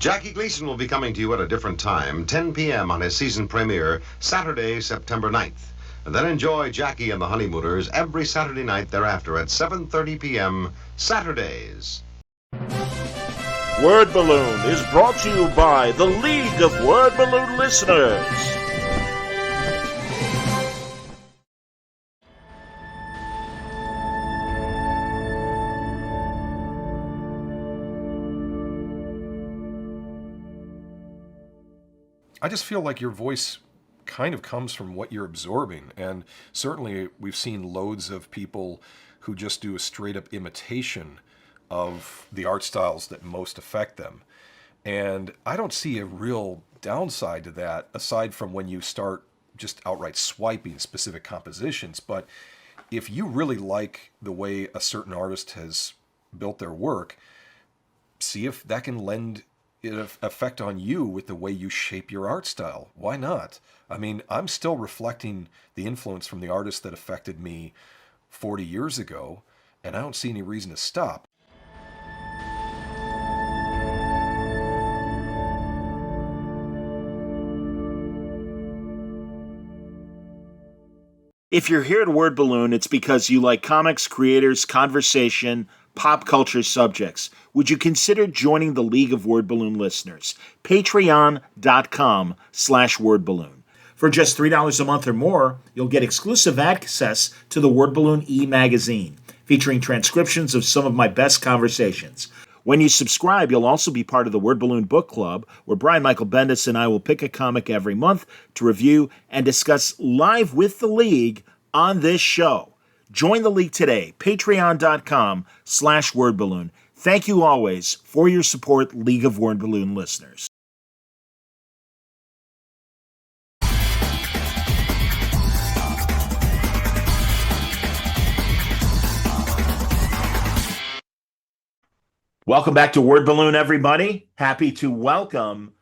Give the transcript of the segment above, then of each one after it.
Jackie Gleason will be coming to you at a different time, 10 p.m. on his season premiere, Saturday, September 9th. And then enjoy Jackie and the Honeymooners every Saturday night thereafter at 7:30 p.m. Saturdays. Word Balloon is brought to you by the League of Word Balloon Listeners. I just feel like your voice kind of comes from what you're absorbing. And certainly we've seen loads of people who just do a straight up imitation of the art styles that most affect them. And I don't see a real downside to that aside from when you start just outright swiping specific compositions. But if you really like the way a certain artist has built their work, see if that can lend effect on you with the way you shape your art style. Why not? I mean, I'm still reflecting the influence from the artists that affected me 40 years ago, and I don't see any reason to stop. If you're here at Word Balloon, it's because you like comics, creators, conversation, pop culture subjects. Would you consider joining the League of Word Balloon Listeners? Patreon.com/wordballoon. For just $3 a month or more, you'll get exclusive access to the Word Balloon e-magazine, featuring transcriptions of some of my best conversations. When you subscribe, you'll also be part of the Word Balloon Book Club, where Brian Michael Bendis and I will pick a comic every month to review and discuss live with the League on this show. Join the League today, patreon.com/wordballoon. Thank you always for your support, League of Word Balloon listeners. Welcome back to Word Balloon, everybody. Happy to welcome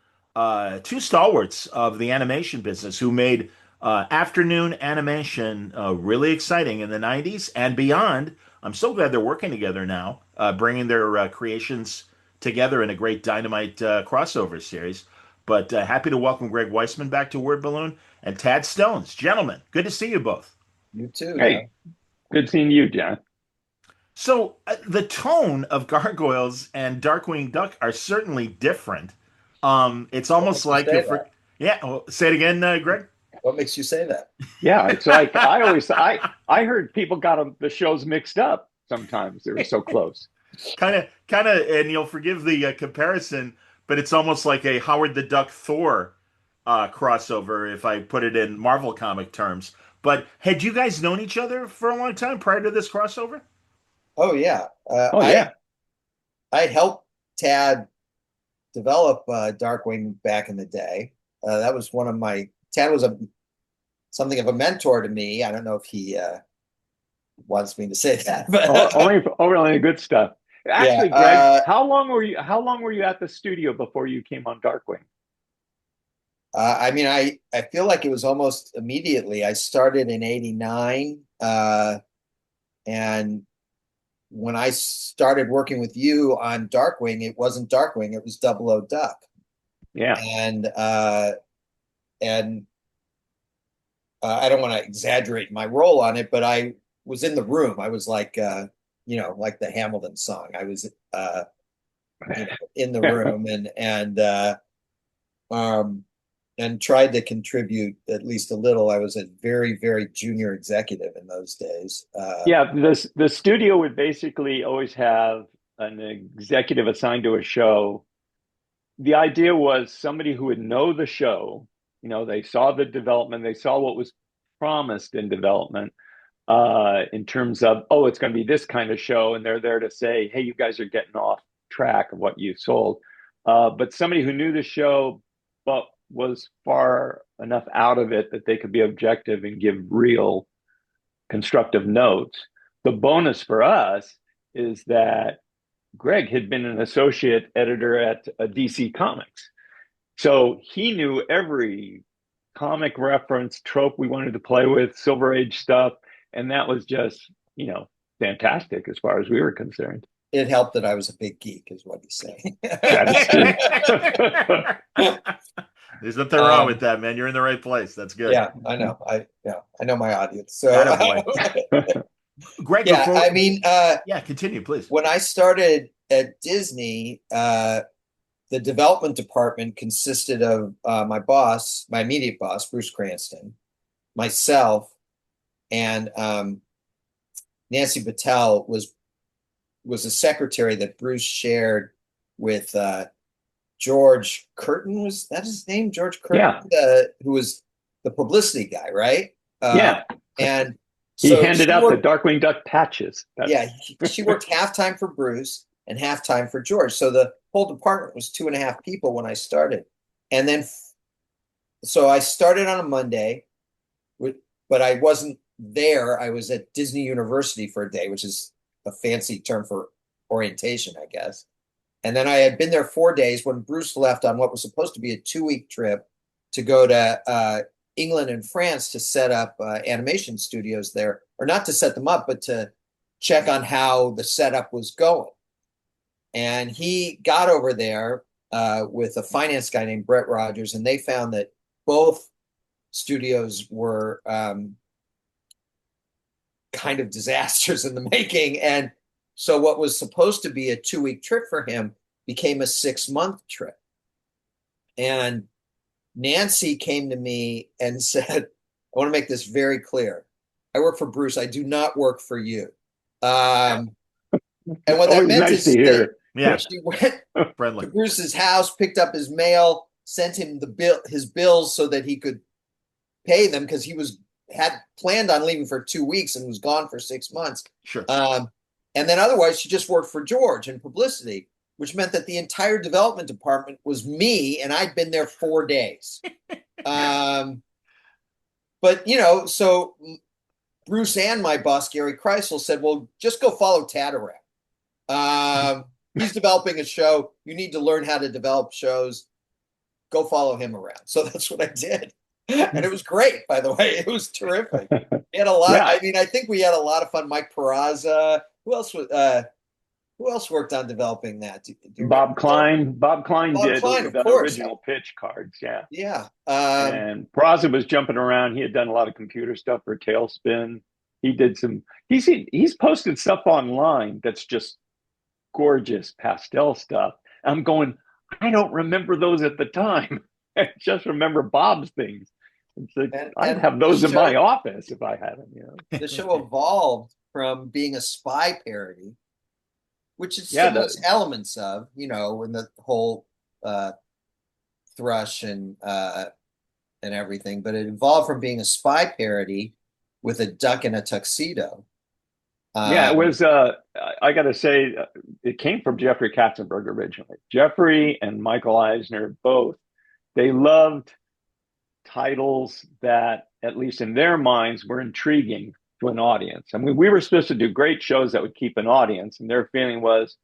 two stalwarts of the animation business who made afternoon animation really exciting in the 90s and beyond. I'm so glad they're working together now, bringing their creations together in a great Dynamite crossover series. But happy to welcome Greg Weisman back to Word Balloon and Tad Stones. Gentlemen, good to see you both. You too. Hey, good seeing you, John. So the tone of Gargoyles and Darkwing Duck are certainly different. It's almost like yeah. Well, say it again, Greg. What makes you say that? Yeah, it's like I heard people got the shows mixed up sometimes. They were so close. kind of, and you'll forgive the comparison, but it's almost like a Howard the Duck Thor crossover, if I put it in Marvel comic terms. But had you guys known each other for a long time prior to this crossover? Oh yeah. Yeah. I helped Tad develop Darkwing back in the day. That was one of my. Tad was something of a mentor to me. I don't know if he wants me to say that, but only good stuff. Actually, yeah, Greg, how long were you at the studio before you came on Darkwing? I mean, I feel like it was almost immediately. I started in '89, and when I started working with you on Darkwing, it wasn't Darkwing; it was Double O Duck. Yeah, and I don't want to exaggerate my role on it, but I was in the room. I was like, like the Hamilton song. I was, in the room and tried to contribute at least a little. I was a very, very junior executive in those days. the studio would basically always have an executive assigned to a show. The idea was somebody who would know the show. They saw the development, they saw what was promised in development in terms of, it's going to be this kind of show. And they're there to say, hey, you guys are getting off track of what you sold. But somebody who knew the show, but was far enough out of it that they could be objective and give real constructive notes. The bonus for us is that Greg had been an associate editor at DC Comics. So he knew every comic reference trope we wanted to play with, Silver Age stuff. And that was just, fantastic as far as we were concerned. it helped that I was a big geek, is what he's saying. That's true. There's nothing wrong with that, man. You're in the right place. That's good. Yeah, I know. I know my audience. So Attaboy. Greg, yeah, before I mean, yeah, continue, please. when I started at Disney, the development department consisted of my boss, my immediate boss, Bruce Cranston, myself, and Nancy Patel was a secretary that Bruce shared with George Curtin. Was that his name? George Curtin, who was the publicity guy, right? Yeah. And he so handed out the Darkwing Duck patches. Yeah, she worked half-time for Bruce and half-time for George. So the whole department was 2.5 people when I started. And then, so I started on a Monday, but I wasn't there. I was at Disney University for a day, which is a fancy term for orientation, I guess. And then I had been there 4 days when Bruce left on what was supposed to be a 2-week trip to go to England and France to set up animation studios there, or not to set them up, but to check on how the setup was going. And he got over there with a finance guy named Brett Rogers, and they found that both studios were kind of disasters in the making. And so what was supposed to be a 2-week trip for him became a 6-month trip. And Nancy came to me and said, I want to make this very clear. I work for Bruce. I do not work for you. And what that meant nice is to hear. Yeah. she went Friendly. to Bruce's house, picked up his mail, sent him his bills so that he could pay them, because he had planned on leaving for 2 weeks and was gone for 6 months. Sure. And then otherwise she just worked for George in publicity, which meant that the entire development department was me, and I'd been there 4 days. But so Bruce and my boss, Gary Kreisel, said, well, just go follow Tad around. He's developing a show. You need to learn how to develop shows. Go follow him around. So that's what I did. And it was great, by the way. It was terrific. We had a lot. Yeah. I mean, I think we had a lot of fun. Mike Peraza. Who else worked on developing that? Do you Bob Klein. Bob Klein did Klein, the original pitch cards. Yeah. Yeah. And Peraza was jumping around. He had done a lot of computer stuff for Tailspin. He did some. He's posted stuff online that's just gorgeous pastel stuff. I'm going, I don't remember those at the time. I just remember Bob's things. It's like, I'd have those in my office if I had them. The show evolved from being a spy parody, which is still has elements of, in the whole Thrush and everything, but it evolved from being a spy parody with a duck in a tuxedo. It was. I got to say, it came from Jeffrey Katzenberg originally. Jeffrey and Michael Eisner both, they loved titles that, at least in their minds, were intriguing to an audience. I mean, we were supposed to do great shows that would keep an audience, and their feeling was,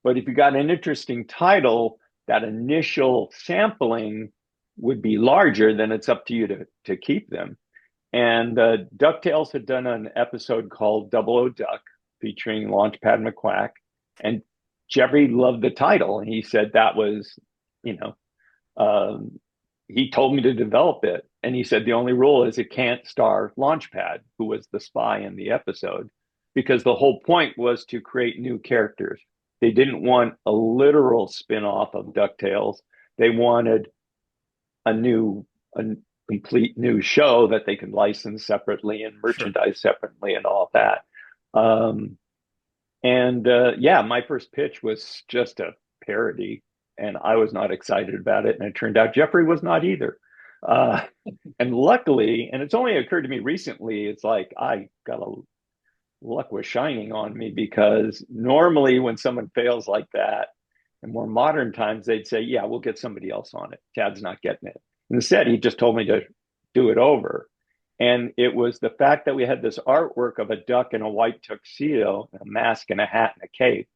but if you got an interesting title, that initial sampling would be larger, then it's up to you to keep them. And DuckTales had done an episode called Double O Duck featuring Launchpad McQuack. And Jeffrey loved the title. And he said that was, he told me to develop it. And he said the only rule is it can't star Launchpad, who was the spy in the episode, because the whole point was to create new characters. They didn't want a literal spin-off of DuckTales. They wanted a complete new show that they could license separately and merchandise separately and all of that. My first pitch was just a parody, and I was not excited about it. And it turned out Jeffrey was not either. And luckily, and it's only occurred to me recently, it's like I got luck was shining on me, because normally when someone fails like that, in more modern times, they'd say, yeah, we'll get somebody else on it. Tad's not getting it. Instead, he just told me to do it over. And it was the fact that we had this artwork of a duck in a white tuxedo, a mask and a hat and a cape,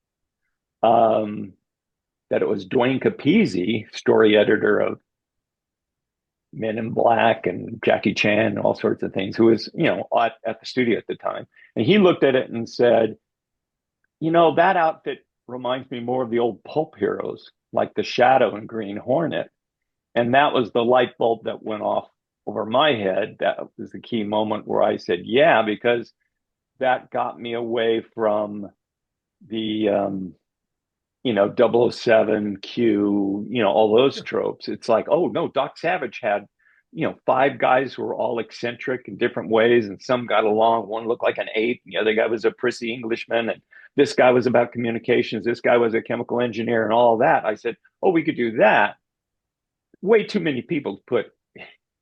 that it was Dwayne Capizzi, story editor of Men in Black and Jackie Chan and all sorts of things, who was, at the studio at the time. And he looked at it and said, that outfit reminds me more of the old pulp heroes, like the Shadow and Green Hornet. And that was the light bulb that went off over my head. That was the key moment where I said, yeah, because that got me away from the, Double O Seven Q, all those tropes. It's like, oh no, Doc Savage had, five guys who were all eccentric in different ways, and some got along. One looked like an ape, and the other guy was a prissy Englishman, and this guy was about communications, this guy was a chemical engineer, and all that. I said, oh, we could do that. Way too many people to put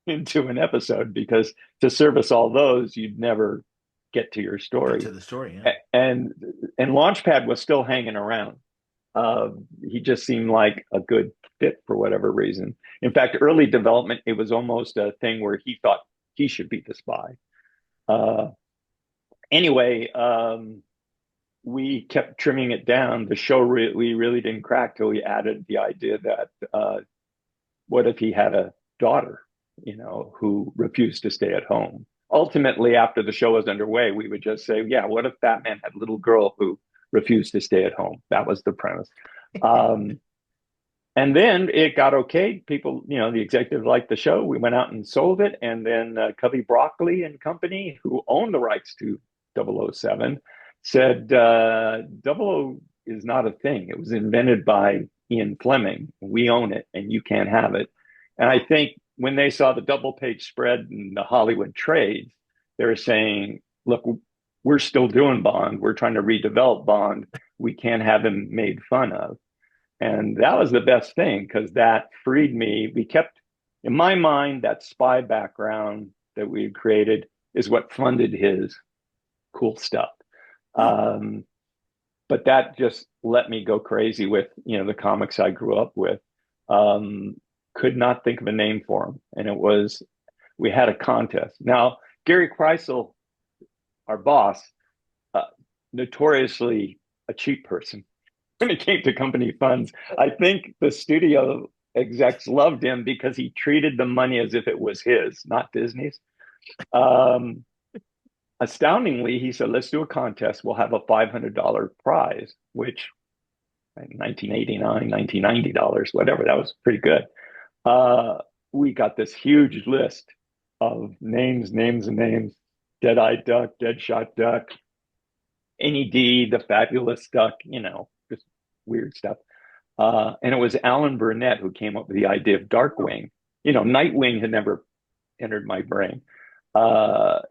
into an episode, because to service all those, you'd never get to your story. Get to the story, yeah. And Launchpad was still hanging around. He just seemed like a good fit for whatever reason. In fact, early development, it was almost a thing where he thought he should be the spy. Anyway, we kept trimming it down. The show we really didn't crack till we added the idea that what if he had a daughter, who refused to stay at home? Ultimately, after the show was underway, we would just say, yeah, what if Batman had a little girl who refused to stay at home? That was the premise. And then it got okay. People, the executive liked the show. We went out and sold it. And then Cubby Broccoli and company, who owned the rights to 007, said, 00 is not a thing. It was invented by Ian Fleming. We own it and you can't have it. And I think when they saw the double page spread in the Hollywood trades, they were saying, look, we're still doing Bond. We're trying to redevelop Bond. We can't have him made fun of. And that was the best thing, because that freed me. We kept, in my mind, that spy background that we had created is what funded his cool stuff. But that just let me go crazy with, the comics I grew up with. Could not think of a name for him. And we had a contest. Now, Gary Kreisel, our boss, notoriously a cheap person when it came to company funds. I think the studio execs loved him because he treated the money as if it was his, not Disney's. Astoundingly, he said, let's do a contest. We'll have a $500 prize, which $1989, $1990, whatever, that was pretty good. We got this huge list of names. Dead-Eyed Duck, Deadshot Duck, NED, the Fabulous Duck, just weird stuff. And it was Alan Burnett who came up with the idea of Darkwing. Nightwing had never entered my brain.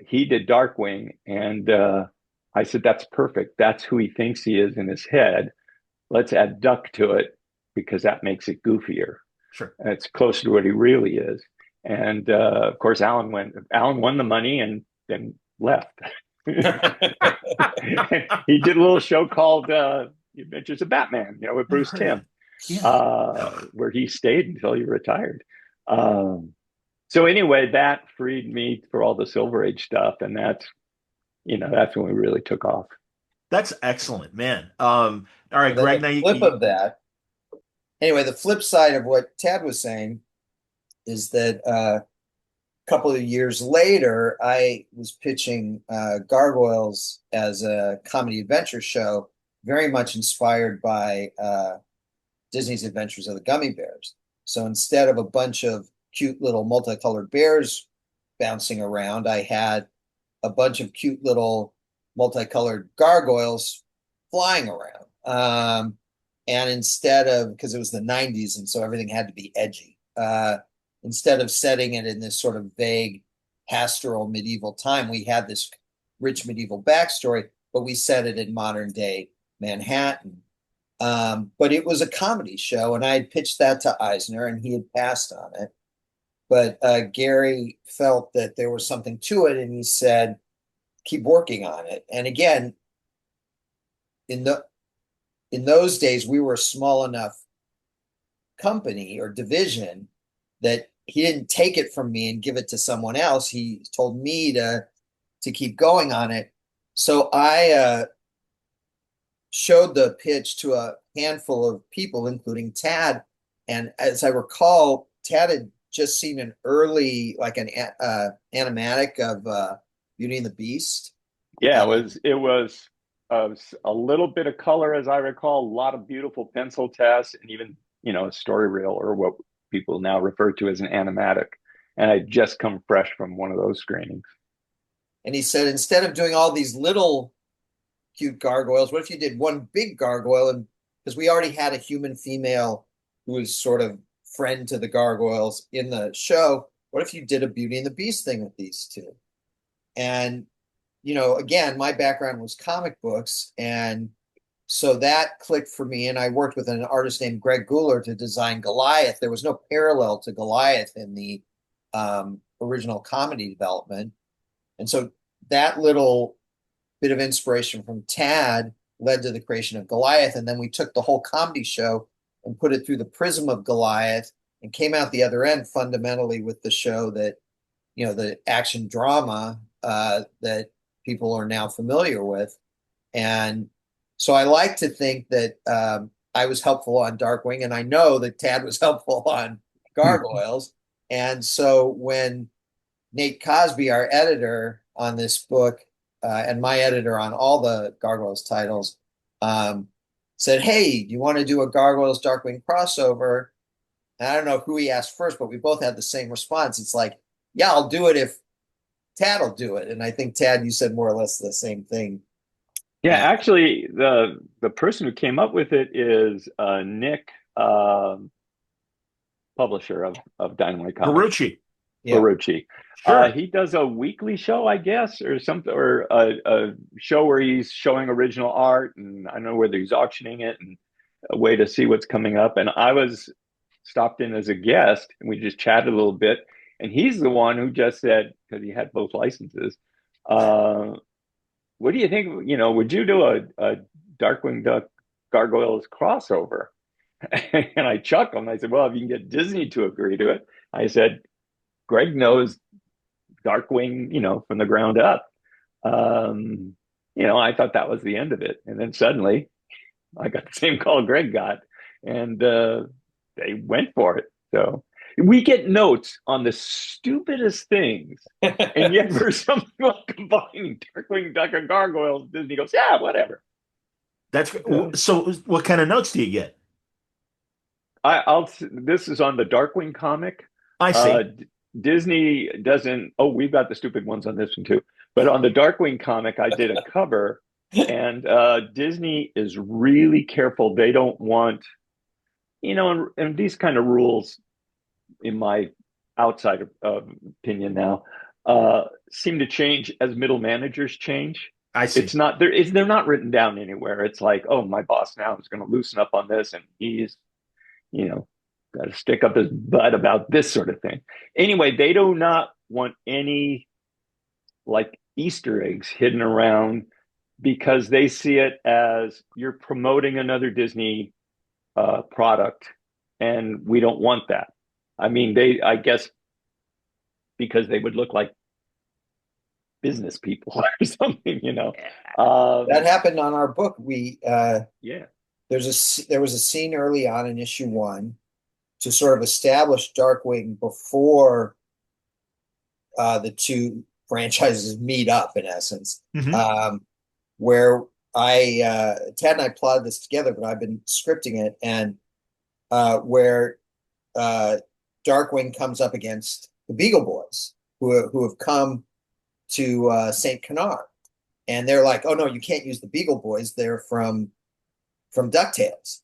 He did Darkwing, and I said, that's perfect. That's who he thinks he is in his head. Let's add Duck to it, because that makes it goofier. Sure. And it's closer to what he really is. And of course, Alan won the money and then left. He did a little show called The Adventures of Batman, with Bruce Timm, where he stayed until he retired. So anyway, that freed me for all the Silver Age stuff, and that's when we really took off. That's excellent, man. All right, Greg. The flip side of what Tad was saying is that a couple of years later, I was pitching Gargoyles as a comedy adventure show, very much inspired by Disney's Adventures of the Gummy Bears. So instead of a bunch of cute little multicolored bears bouncing around, I had a bunch of cute little multicolored gargoyles flying around. And instead of, because it was the 90s and so everything had to be edgy, instead of setting it in this sort of vague pastoral medieval time, we had this rich medieval backstory, but we set it in modern day Manhattan. But it was a comedy show, and I had pitched that to Eisner, and he had passed on it. But Gary felt that there was something to it, and he said, keep working on it. And again, in those days, we were a small enough company or division that he didn't take it from me and give it to someone else. He told me to keep going on it. So I showed the pitch to a handful of people, including Tad. And as I recall, Tad had just seen an early, like an animatic of Beauty and the Beast. Yeah, it was a little bit of color, as I recall, a lot of beautiful pencil tests, and even a story reel, or what people now refer to as an animatic. And I just come fresh from one of those screenings. And he said, instead of doing all these little cute gargoyles, what if you did one big gargoyle? And because we already had a human female who was sort of friend to the gargoyles in the show, what if you did a Beauty and the Beast thing with these two? And again, my background was comic books, and so that clicked for me. And I worked with an artist named Greg Guler to design Goliath. There was no parallel to Goliath in the original comedy development. And so that little bit of inspiration from Tad led to the creation of Goliath. And then we took the whole comedy show and put it through the prism of Goliath and came out the other end fundamentally with the show that, the action drama that people are now familiar with. And so I like to think that I was helpful on Darkwing, and I know that Tad was helpful on Gargoyles. And so when Nate Cosby, our editor on this book, and my editor on all the Gargoyles titles, said, "Hey, do you want to do a Gargoyles Darkwing crossover?" And I don't know who he asked first, but we both had the same response. It's like, yeah, I'll do it if Tad will do it. And I think, Tad, you said more or less the same thing. Yeah, actually, the person who came up with it is Nick, publisher of Dynamite Comics. Barucci. Yeah. Barucci. Sure. He does a weekly show, I guess, or something, or a show where he's showing original art, and I don't know whether he's auctioning it, and a way to see what's coming up. And I was stopped in as a guest, and we just chatted a little bit. And he's the one who just said, because he had both licenses, what do you think? Would you do a Darkwing Duck Gargoyles crossover? And I chuckled. And I said, well, if you can get Disney to agree to it. I said, Greg knows Darkwing, from the ground up. I thought that was the end of it. And then suddenly I got the same call Greg got, and they went for it. So we get notes on the stupidest things. And yet for something like combining Darkwing Duck and Gargoyles, Disney goes, yeah, whatever. That's so. What kind of notes do you get? This is on the Darkwing comic. I see. Disney doesn't. Oh, we've got the stupid ones on this one too. But on the Darkwing comic, I did a cover, and Disney is really careful. They don't want, and these kind of rules, in my outside opinion now, seem to change as middle managers change. I see. It's not there. They're not written down anywhere. It's like, oh, my boss now is going to loosen up on this, and he's, got to stick up his butt about this sort of thing. Anyway, they do not want any like Easter eggs hidden around, because they see it as you're promoting another Disney product, and we don't want that. I mean, I guess, because they would look like business people or something, that happened on our book. We yeah. There was a scene early on in issue 1 to sort of establish Darkwing before the two franchises meet up, in essence. Mm-hmm. Where Tad and I plotted this together, but I've been scripting it, and where Darkwing comes up against the Beagle Boys, who have come to St. Canard, and they're like, "Oh no, you can't use the Beagle Boys. They're from DuckTales."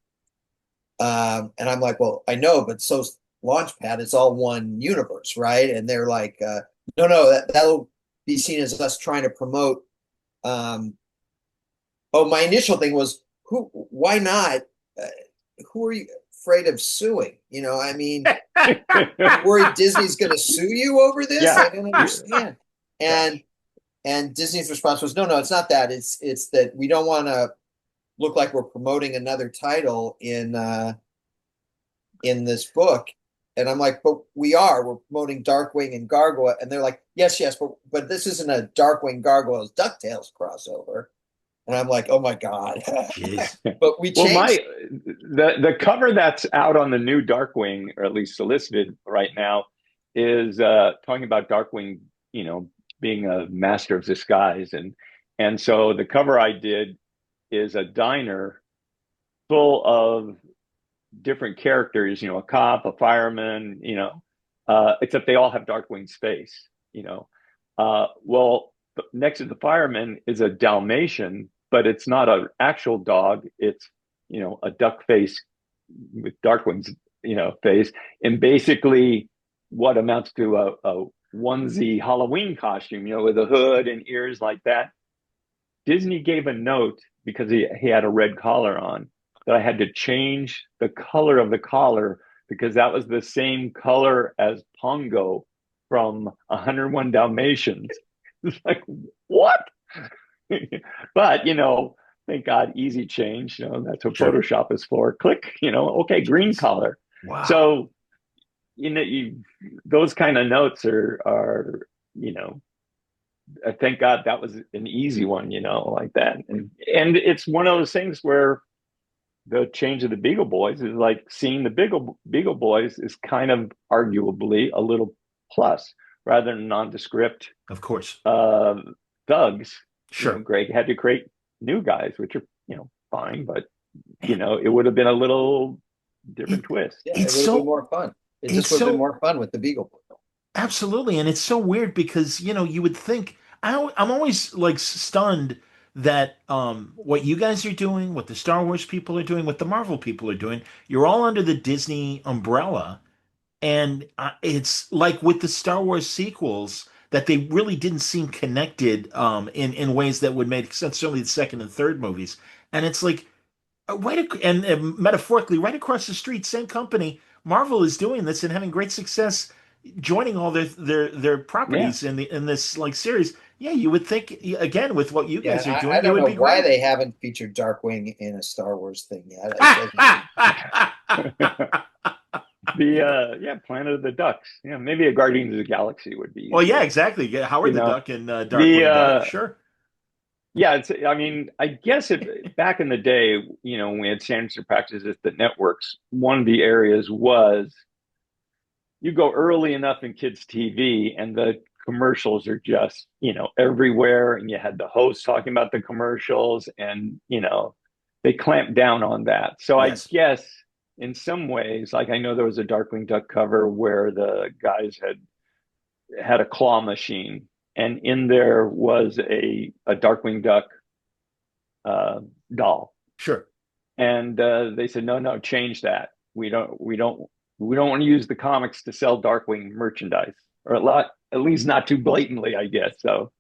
And I'm like, "Well, I know, but so's Launchpad. It's all one universe, right?" And they're like, "No, that'll be seen as us trying to promote." My initial thing was, why not? Who are you afraid of suing? I mean, worried Disney's going to sue you over this? Yeah. I don't understand. And Disney's response was, no, it's not that. It's that we don't want to look like we're promoting another title in this book. And I'm like, but we're promoting Darkwing and Gargoyle. And they're like, yes, but this isn't a Darkwing Gargoyles DuckTales crossover. And I'm like, oh my God. But we changed. The cover that's out on the new Darkwing, or at least solicited right now, is talking about Darkwing, being a master of disguise. And so the cover I did is a diner full of different characters, a cop, a fireman, except they all have Darkwing space, well, next to the fireman is a Dalmatian, but it's not an actual dog. It's, a duck face with Darkwing's, face, and basically what amounts to a onesie Halloween costume, with a hood and ears like that. Disney gave a note because he had a red collar on that I had to change the color of the collar because that was the same color as Pongo from 101 Dalmatians. It's like, what? But, thank God, easy change. That's what Sure. Photoshop is for. Click, okay, green color. Wow. So, those kind of notes are, thank God that was an easy one, like that. And it's one of those things where the change of the Beagle Boys is like seeing the Beagle Boys is kind of arguably a little plus rather than nondescript Of course. thugs. Sure. Greg had to create new guys, which are, fine, but it would have been a little different twist. Yeah, It's it would have so- been more fun. It it's just would have so- been more fun with the Beagle Boy. Absolutely, and it's so weird because you would think I'm always like stunned that what you guys are doing, what the Star Wars people are doing, what the Marvel people are doing, you're all under the Disney umbrella, and it's like with the Star Wars sequels that they really didn't seem connected in ways that would make sense. Certainly the second and third movies, and it's like and metaphorically right across the street, same company, Marvel is doing this and having great success joining all their properties in this like series. Yeah, you would think again with what you guys Yeah, are doing, I it don't would know be why great. they haven't featured Darkwing in a Star Wars thing yet. Planet of the Ducks. Yeah, maybe a Guardians of the Galaxy would be Well, yeah, easier. exactly. Yeah, Howard You the know, Duck and the Darkwing Duck. Sure. Yeah, I mean, I guess back in the day, when we had standards practices at the networks, one of the areas was you go early enough in kids' TV and the commercials are just, everywhere. And you had the host talking about the commercials and, they clamped down on that. So I Yes. guess in some ways, like I know there was a Darkwing Duck cover where the guys had a claw machine and in there was a Darkwing Duck doll. Sure. And they said, no, change that. We don't want to use the comics to sell Darkwing merchandise, or at least not too blatantly, I guess. So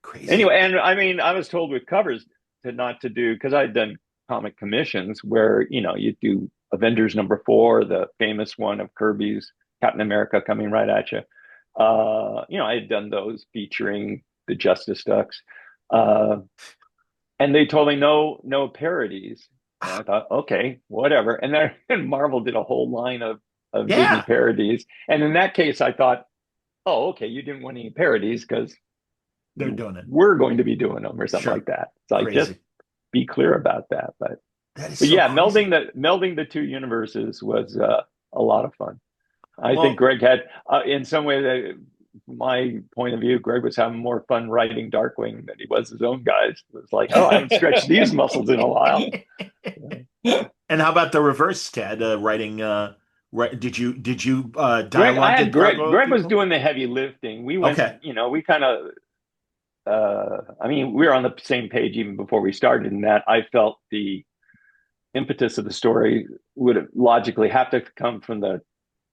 Crazy. anyway, and I mean, I was told with covers not to do because I'd done comic commissions where you do Avengers #4, the famous one of Kirby's Captain America coming right at you. I had done those featuring the Justice Ducks, and they told me no parodies. And I thought, okay, whatever. And then Marvel did a whole line of Yeah. Disney parodies. And in that case, I thought, oh, okay, you didn't want any parodies because They're doing it. we're going to be doing them or something Sure. like that. So I Crazy. just be clear about that. But That is but so yeah, crazy. melding the two universes was a lot of fun. I Well- think Greg had, in some ways, from my point of view, Greg was having more fun writing Darkwing than he was his own guys. It was like, oh, I haven't stretched these muscles in a while. And how about the reverse, Ted? Writing. Did you Greg, dialogue Greg was doing the heavy lifting. We went, Okay. We kind of, I mean, we were on the same page even before we started in that I felt the impetus of the story would logically have to come from the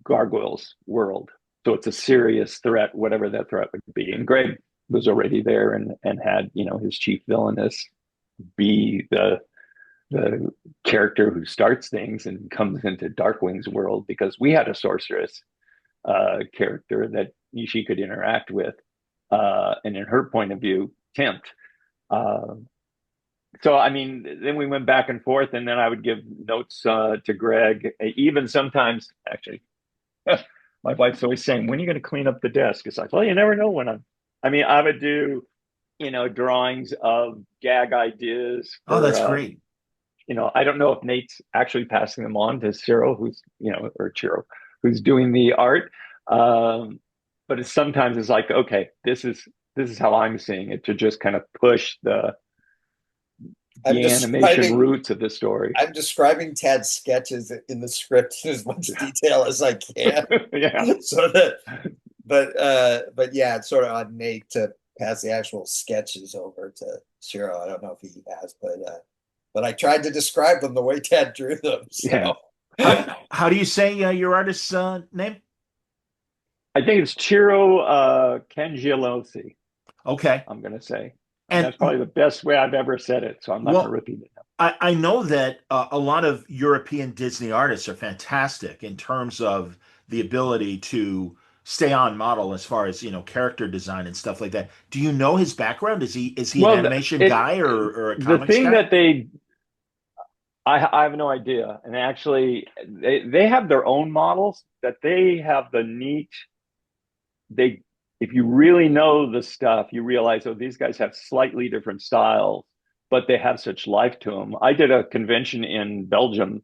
Gargoyles world. So it's a serious threat, whatever that threat would be. And Greg was already there and had, his chief villainess be the character who starts things and comes into Darkwing's world because we had a sorceress character that she could interact with. And in her point of view, tempt. So, I mean, then we went back and forth, and then I would give notes to Greg, even sometimes, actually. My wife's always saying, when are you going to clean up the desk? It's like, well, you never know when I would do, drawings of gag ideas. Oh, that's great. I don't know if Nate's actually passing them on to Cyril, who's, or Chiro, who's doing the art. But sometimes it's like, okay, this is how I'm seeing it, to just kind of push I'm the animation describing roots of the story. I'm describing Tad's sketches in the script in as much detail as I can. Yeah. So but yeah, it's sort of on Nate to pass the actual sketches over to Shiro. I don't know if he has, but I tried to describe them the way Tad drew them. Yeah. So How do you say your artist's name? I think it's Chiro Cangialosi, Okay. I'm going to say. And And that's probably the best way I've ever said it. So I'm not going to well, repeat it. I know that a lot of European Disney artists are fantastic in terms of the ability to stay on model as far as, character design and stuff like that. Do you know his background? Is he an Well, animation guy or a the comics thing guy? that I have no idea. And actually, they have their own models that they have the neat, they, if you really know the stuff, you realize, oh, these guys have slightly different styles, but they have such life to them. I did a convention in Belgium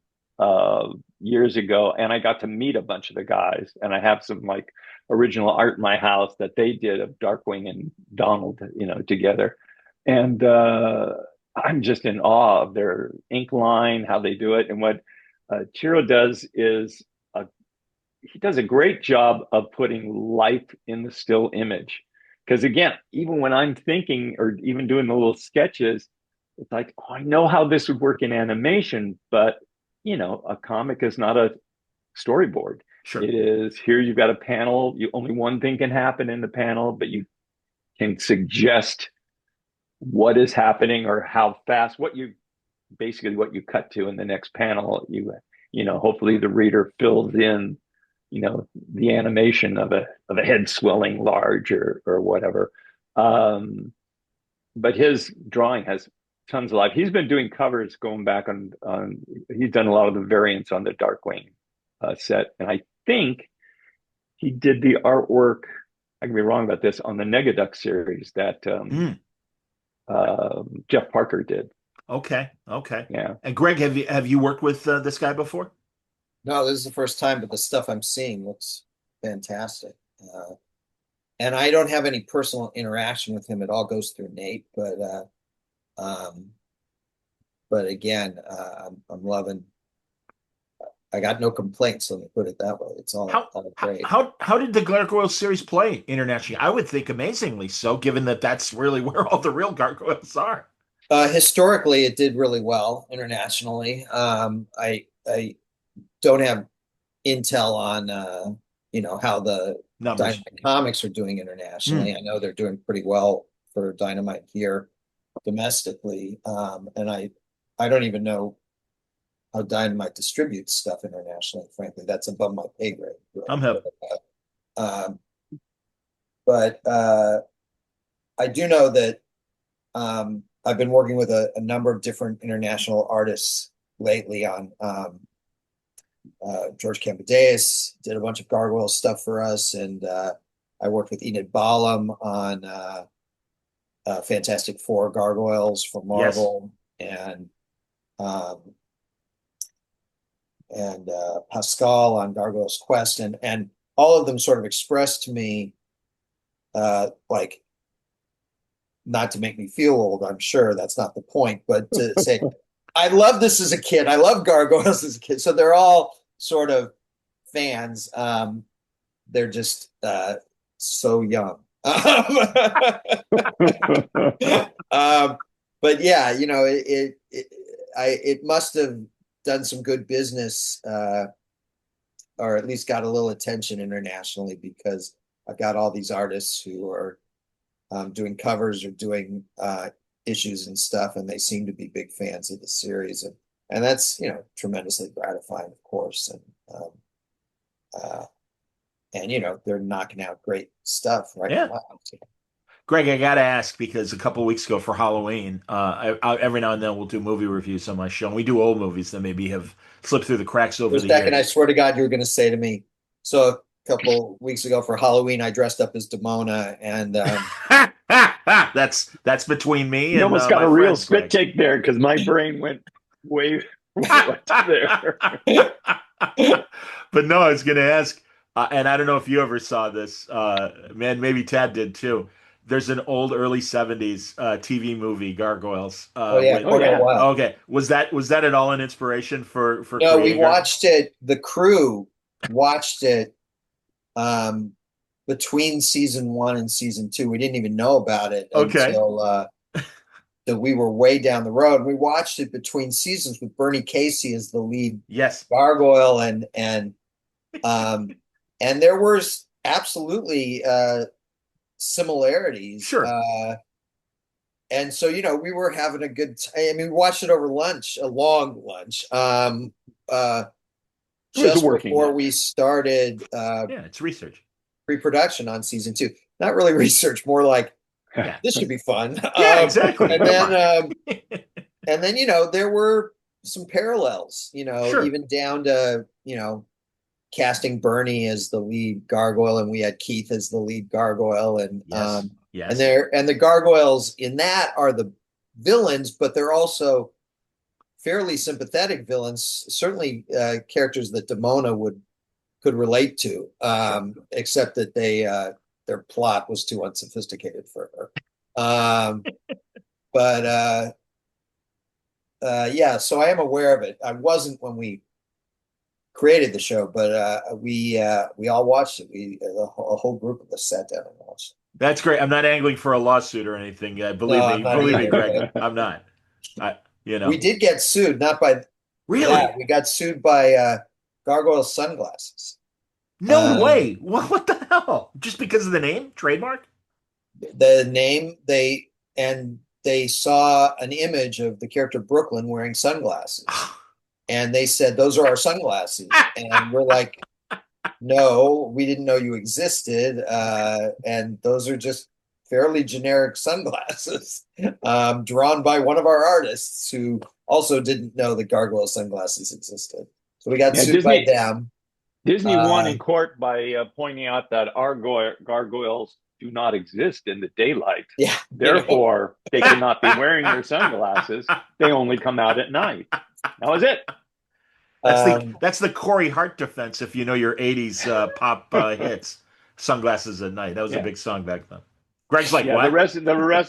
years ago, and I got to meet a bunch of the guys, and I have some like original art in my house that they did of Darkwing and Donald, together. And I'm just in awe of their ink line, how they do it. And what Chiro does is he does a great job of putting life in the still image. Because again, even when I'm thinking or even doing the little sketches, it's like, oh, I know how this would work in animation, but a comic is not a storyboard. Sure. It is here you've got a panel, you only one thing can happen in the panel, but you can suggest what is happening or how fast, what you cut to in the next panel. Hopefully the reader fills in the animation of a head swelling large or whatever. But his drawing has tons of life. He's been doing covers going back on he's done a lot of the variants on the Darkwing set, and I think he did the artwork, I can be wrong about this, on the Negaduck series that Jeff Parker did. Okay. Yeah. And Greg, have you worked with this guy before? no, this is the first time, but the stuff I'm seeing looks fantastic. And I don't have any personal interaction with him. It all goes through Nate, but again, I'm loving. I got no complaints. Let me put it that way. It's all great. How did the Gargoyles series play internationally? I would think amazingly so, given that that's really where all the real gargoyles are. Historically, it did really well internationally. I don't have intel on how the Numbers. Dynamite comics are doing internationally. I know they're doing pretty well for Dynamite here domestically, and I don't even know how Dynamite distributes stuff internationally. Frankly, that's above my pay grade. I'm hip. But I do know that I've been working with a number of different international artists lately on George Campedeus did a bunch of gargoyle stuff for us, and I worked with Enid Balam on Fantastic Four gargoyles for Marvel, and Pascal on Gargoyles Quest, and all of them sort of expressed to me like, not to make me feel old, I'm sure that's not the point, but to say I love this as a kid. I love gargoyles as a kid. So they're all sort of fans. They're just so young. But yeah, it must have done some good business, or at least got a little attention internationally, because I've got all these artists who are doing covers or doing issues and stuff, and they seem to be big fans of the series, and that's tremendously gratifying, of course, and they're knocking out great stuff right now. Greg, I gotta ask, because a couple of weeks ago for Halloween, every now and then we'll do movie reviews on my show, and we do old movies that maybe have slipped through the cracks over the years. And I swear to God, you were going to say to me, so a couple weeks ago for Halloween, I dressed up as Demona, and that's between me and you almost got my a real friends, spit Greg. take there, because my brain went way there. But no, I was going to ask, and I don't know if you ever saw this, man, maybe Tad did too. there's an old early 70s TV movie, Gargoyles. Oh yeah, With Oh Cornel yeah. Wilde. Okay, was that at all an inspiration for No, we creating Gargoyles? watched it. The crew watched it um, between season 1 and season 2. We didn't even know about it Okay. until that we were way down the road. We watched it between seasons with Bernie Casey as the lead Yes. gargoyle, um, and there was absolutely similarities. Sure. And so, we were having a good time. I mean, we watched it over lunch, a long lunch, It was a just working before lunch. we started Yeah, it's research. pre-production on season 2. Not really research, more like Yeah. this should be fun. Yeah, exactly. And Come on. then there were some parallels, Sure. even down to casting Bernie as the lead gargoyle, and we had Keith as the lead gargoyle, and Yes. and Yes. the gargoyles in that are the villains, but they're also fairly sympathetic villains. Certainly, characters that Demona could relate to, except that their plot was too unsophisticated for her. But yeah, so I am aware of it. I wasn't when we created the show, but we all watched it. A whole group of us sat down and watched it. That's great. I'm not angling for a lawsuit or anything. No, I'm not Believe me, either, Greg. but I'm not. I, we did get sued, not by Really? that. We got sued by Gargoyle Sunglasses. No way. What the hell? Just because of the name? Trademark? The name they saw an image of the character Brooklyn wearing sunglasses, and they said, "Those are our sunglasses," and we're like, "No, we didn't know you existed, and those are just fairly generic sunglasses drawn by one of our artists who also didn't know that gargoyle sunglasses existed." So we got sued by them. Disney won in court by pointing out that our gargoyles do not exist in the daylight. Yeah. Therefore, they cannot be wearing their sunglasses. They only come out at night. That was it. That's the Corey Hart defense. If you know your '80s pop hits, "Sunglasses at Night." That was a big song back then. Greg's like, what? The rest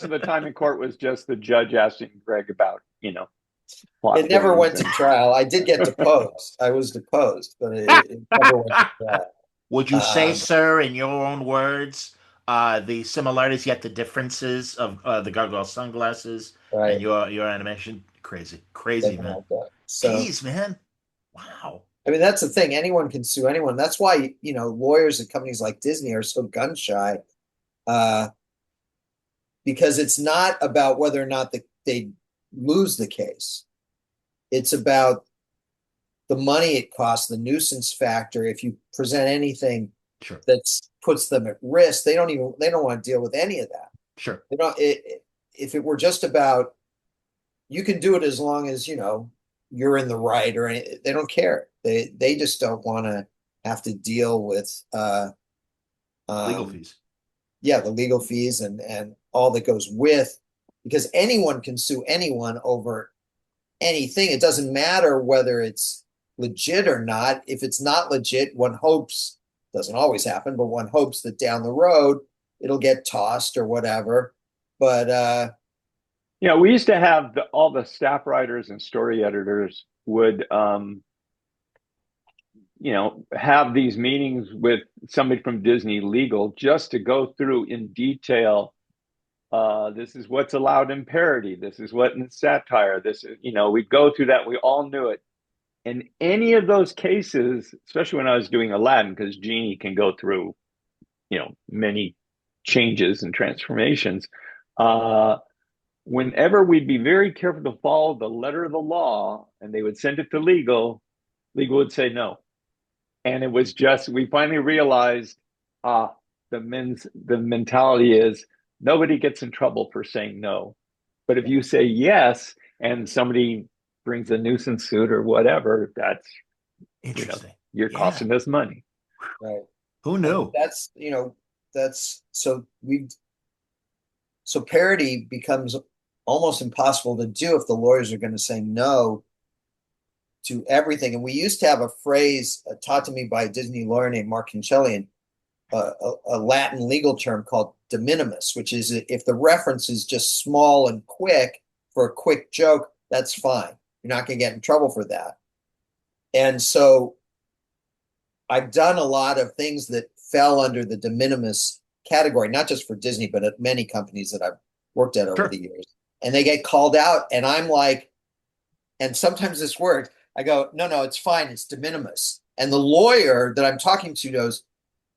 of the time in court was just the judge asking Greg about, It never went to trial. I did get deposed. I was deposed, but it never went to trial. Would you say, sir, in your own words, the similarities yet the differences of the gargoyle sunglasses and your animation? Crazy, man. So, jeez, man. Wow. I mean, that's the thing. Anyone can sue anyone. That's why, lawyers at companies like Disney are so gun shy, because it's not about whether or not they lose the case. It's about the money it costs, the nuisance factor. If you present anything that puts them at risk, they don't want to deal with any of that. Sure. They don't. If it were just about, you can do it as long as you're in the right, or they don't care. They just don't want to have to deal with legal fees. Yeah, the legal fees and all that goes with, because anyone can sue anyone over anything. It doesn't matter whether it's legit or not. If it's not legit, one hopes, doesn't always happen, but one hopes that down the road it'll get tossed or whatever. But we used to have all the staff writers and story editors would have these meetings with somebody from Disney legal just to go through in detail. This is what's allowed in parody. This is what in satire. This is, we'd go through that. We all knew it. In any of those cases, especially when I was doing Aladdin, because Genie can go through, many changes and transformations. Whenever we'd be very careful to follow the letter of the law, and they would send it to legal would say no. And it was just, we finally realized, the mentality is nobody gets in trouble for saying no. But if you say yes, and somebody brings a nuisance suit or whatever, that's interesting. You're costing us money. Right. Who knew? And that's so parody becomes almost impossible to do if the lawyers are going to say no to everything. And we used to have a phrase taught to me by a Disney lawyer named Mark Kinchelian. a Latin legal term called de minimis, which is if the reference is just small and quick for a quick joke, that's fine. You're not going to get in trouble for that. And so I've done a lot of things that fell under the de minimis category, not just for Disney, but at many companies that I've worked at over Sure. the years. And they get called out, and I'm like, and sometimes this works. I go, no, it's fine. It's de minimis. And the lawyer that I'm talking to goes,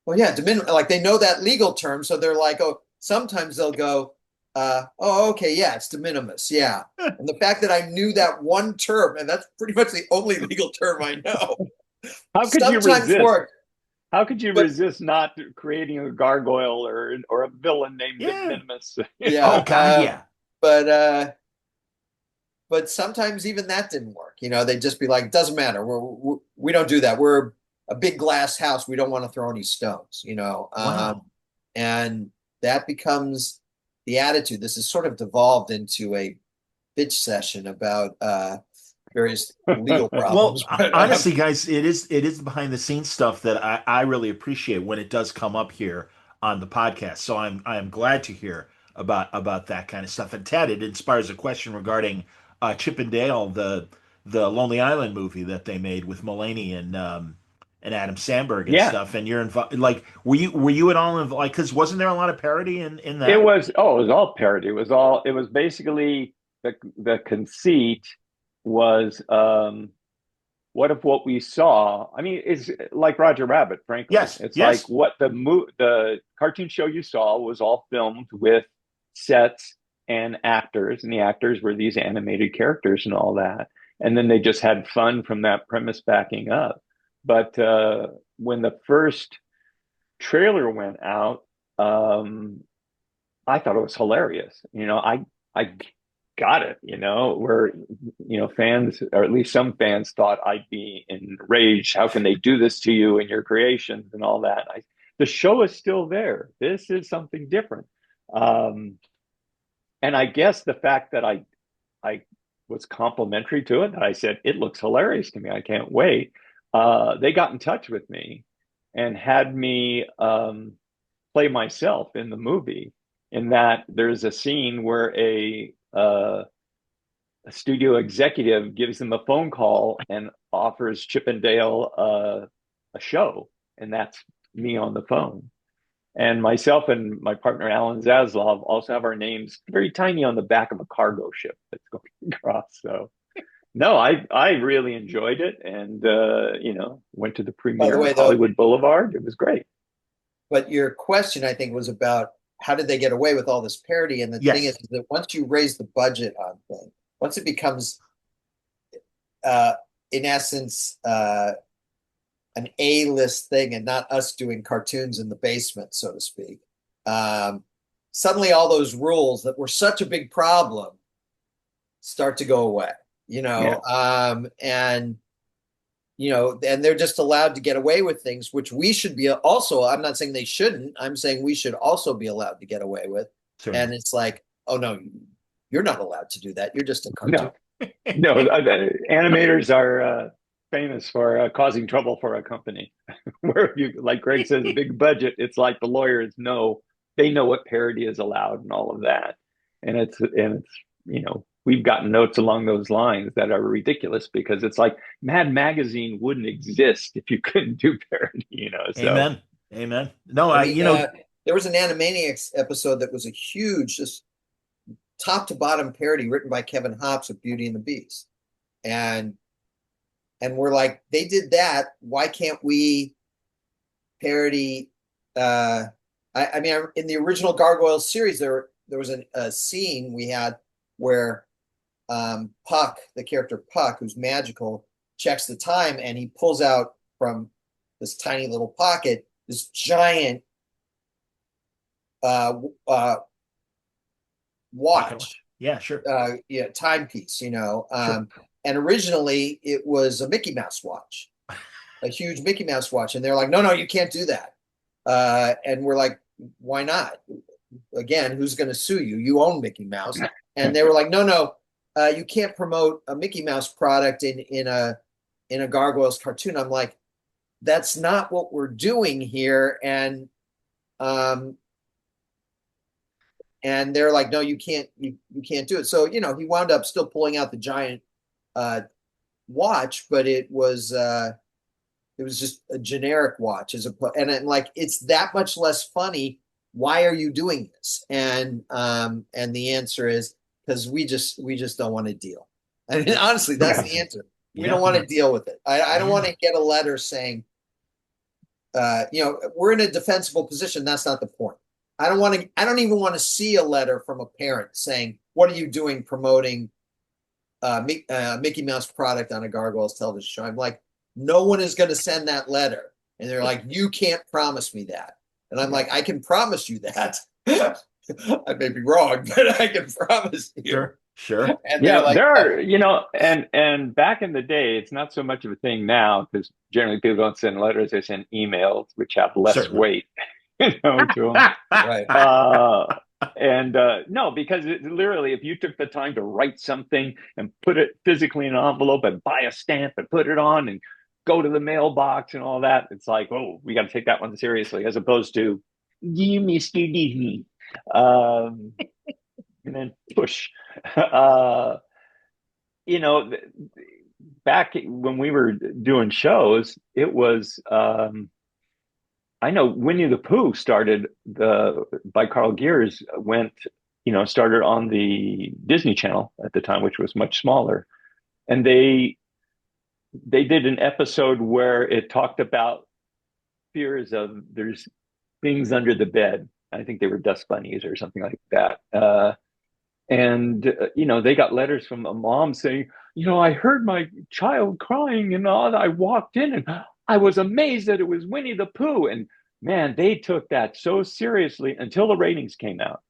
well, yeah, de minimis. Like they know that legal term. So they're like, oh, sometimes they'll go, oh, okay, yeah, it's de minimis. Yeah. And the fact that I knew that one term, and that's pretty much the only legal term I know, How could you sometimes resist? work. How could you But resist not creating a gargoyle or a villain named Yeah. Minimus? yeah, Oh God, yeah. but sometimes even that didn't work. They'd just be like, doesn't matter. We don't do that. We're a big glass house. We don't want to throw any stones, Wow. and that becomes the attitude. This has sort of devolved into a bitch session about various legal Well, problems. But honestly, guys, it is the behind the scenes stuff that I really appreciate when it does come up here on the podcast. So I'm glad to hear about that kind of stuff. And Ted, it inspires a question regarding Chip and Dale, the Lonely Island movie that they made with Mulaney and Adam Sandberg and Yeah, stuff. And you're involved. Like, were you at all involved? Like, because wasn't there a lot of parody in it that? was. Oh, it was all parody. It was basically the conceit was what if what we saw? I mean, it's like Roger Rabbit. Frankly, Yes, it's like yes. what the cartoon show you saw was all filmed with sets and actors, and the actors were these animated characters and all that, and then they just had fun from that premise backing up. But when the first trailer went out, I thought it was hilarious. I got it. Where fans, or at least some fans, thought I'd be enraged. How can they do this to you and your creations and all that? The show is still there. This is something different. Um, and I guess the fact that I was complimentary to it, that I said it looks hilarious to me. I can't wait. They got in touch with me and had me play myself in the movie. In that there's a scene where a studio executive gives them a phone call and offers Chip and Dale a show, and that's me on the phone. And myself and my partner Alan Zaslov also have our names very tiny on the back of a cargo ship that's going across. So no, I really enjoyed it, and went to the by the premiere way, at though, Hollywood Boulevard. It was great. but your question, I think, was about how did they get away with all this parody? And the thing is Yes. that once you raise the budget on things, once it becomes, uh, in essence, an A-list thing and not us doing cartoons in the basement, so to speak, suddenly all those rules that were such a big problem start to go away, Yeah. and they're just allowed to get away with things, which we should be also. I'm not saying they shouldn't. I'm saying we should also be allowed to get away with. Certainly. And it's like, oh no, you're not allowed to do that. You're just a cartoon. No, no, animators are famous for causing trouble for a company. Where you, like Greg says, big budget, it's like the lawyers know, they know what parody is allowed and all of that. And it's we've gotten notes along those lines that are ridiculous because it's like Mad Magazine wouldn't exist if you couldn't do parody. So Amen. Amen. No, I I, mean, there was an Animaniacs episode that was a huge, just top to bottom parody written by Kevin Hopps of Beauty and the Beast, and we're like, they did that. Why can't we parody? I mean, in the original Gargoyles series, there was a scene we had where Puck, the character Puck, who's magical, checks the time and he pulls out from this tiny little pocket this giant uh, uh, watch, yeah, sure. timepiece, Sure. and originally it was a Mickey Mouse watch, a huge Mickey Mouse watch. And they're like, no, you can't do that. And we're like, why not? Again, who's going to sue you? You own Mickey Mouse. And they were like, no, you can't promote a Mickey Mouse product in a Gargoyles cartoon. I'm like, that's not what we're doing here. And Um, and they're like, no, you can't do it. So, he wound up still pulling out the giant uh, watch, but it was just a generic watch and I'm like, it's that much less funny. Why are you doing this? And the answer is because we just don't want to deal. I mean, honestly, that's the answer. We don't want to deal with it. I don't want to get a letter saying, we're in a defensible position. That's not the point. I don't even want to see a letter from a parent saying, what are you doing promoting Mickey Mouse product on a Gargoyles television show? I'm like, no one is going to send that letter. And they're like, you can't promise me that. And I'm like, I can promise you that. I may be wrong, but I can promise you. Sure. And Yeah, they're like, there are, and back in the day, it's not so much of a thing now because generally people don't send letters; they send emails, which have less Certainly. weight, to them. right. And no, because literally, if you took the time to write something and put it physically in an envelope and buy a stamp and put it on and go to the mailbox and all that, it's like, oh, we got to take that one seriously, as opposed to, dear Mr. Disney, and then push. Uh, back when we were doing shows, it was. I know Winnie the Pooh started by Carl Gears started on the Disney Channel at the time, which was much smaller, and they did an episode where it talked about fears of there's things under the bed. I think they were dust bunnies or something like that. And they got letters from a mom saying, I heard my child crying and I walked in and I was amazed that it was Winnie the Pooh. And man, they took that so seriously until the ratings came out.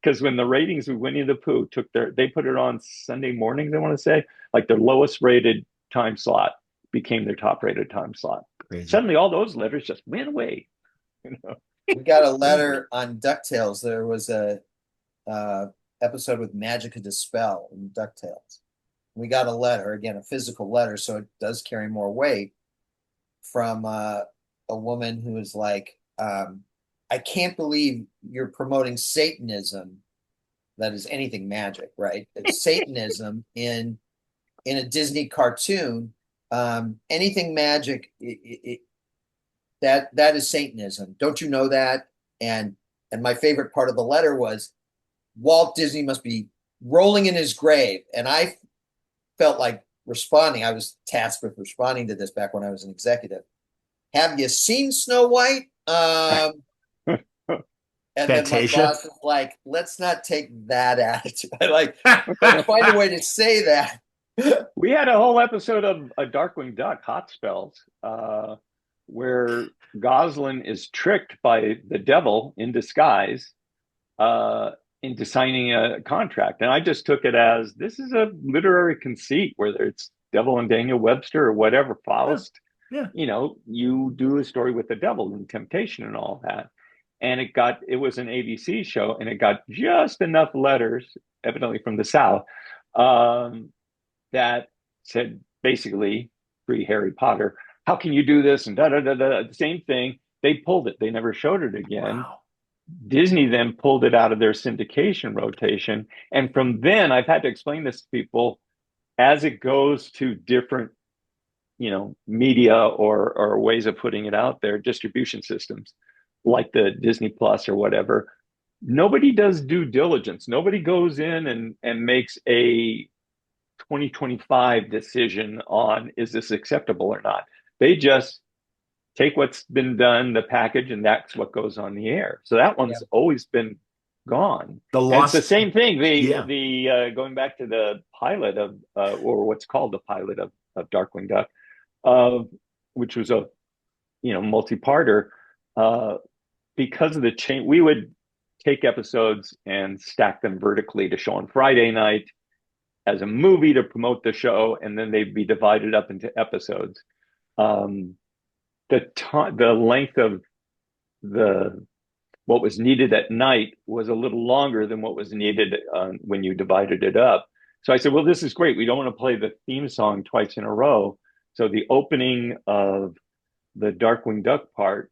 Because when the ratings of Winnie the Pooh they put it on Sunday mornings, I want to say, like their lowest rated time slot became their top rated time slot. Crazy. Suddenly all those letters just went away. We got a letter on DuckTales. There was a episode with Magica Dispel in DuckTales. We got a letter, again, a physical letter, so it does carry more weight, from a woman who was like, I can't believe you're promoting Satanism. That is anything magic, right? It's Satanism in a Disney cartoon. Anything magic, that is Satanism. Don't you know that? And my favorite part of the letter was, Walt Disney must be rolling in his grave. And I felt like responding. I was tasked with responding to this back when I was an executive. Have you seen Snow White? And then my boss was like, let's not take that attitude. Like, let's find a way to say that. We had a whole episode of a Darkwing Duck, Hot Spells, where Goslin is tricked by the devil in disguise into signing a contract. And I just took it as, this is a literary conceit, whether it's Devil and Daniel Webster or whatever, Faust. Yeah. You do a story with the devil and temptation and all that. And it was an ABC show, and it got just enough letters, evidently from the South, that said basically, free Harry Potter. How can you do this? And the same thing. They pulled it. They never showed it again. Wow. Disney then pulled it out of their syndication rotation. And from then, I've had to explain this to people as it goes to different, media or ways of putting it out there, distribution systems like the Disney Plus or whatever. Nobody does due diligence. Nobody goes in and makes a 2025 decision on, is this acceptable or not? They just take what's been done, the package, and that's what goes on the air. So that one's always been gone. It's the same thing. The going back to the pilot of or what's called the pilot of Darkwing Duck, which was a multi-parter. Because of the change, we would take episodes and stack them vertically to show on Friday night as a movie to promote the show, and then they'd be divided up into episodes. The length of what was needed at night was a little longer than what was needed when you divided it up. So I said, well, this is great. We don't want to play the theme song twice in a row. So the opening of the Darkwing Duck part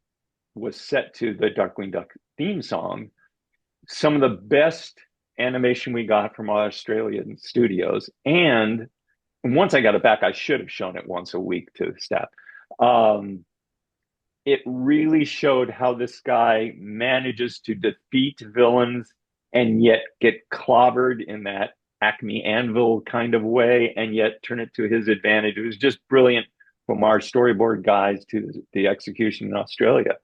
was set to the Darkwing Duck theme song. Some of the best animation we got from our Australian studios. And once I got it back, I should have shown it once a week to the staff. It really showed how this guy manages to defeat villains and yet get clobbered in that Acme Anvil kind of way, and yet turn it to his advantage. It was just brilliant from our storyboard guys to the execution in Australia.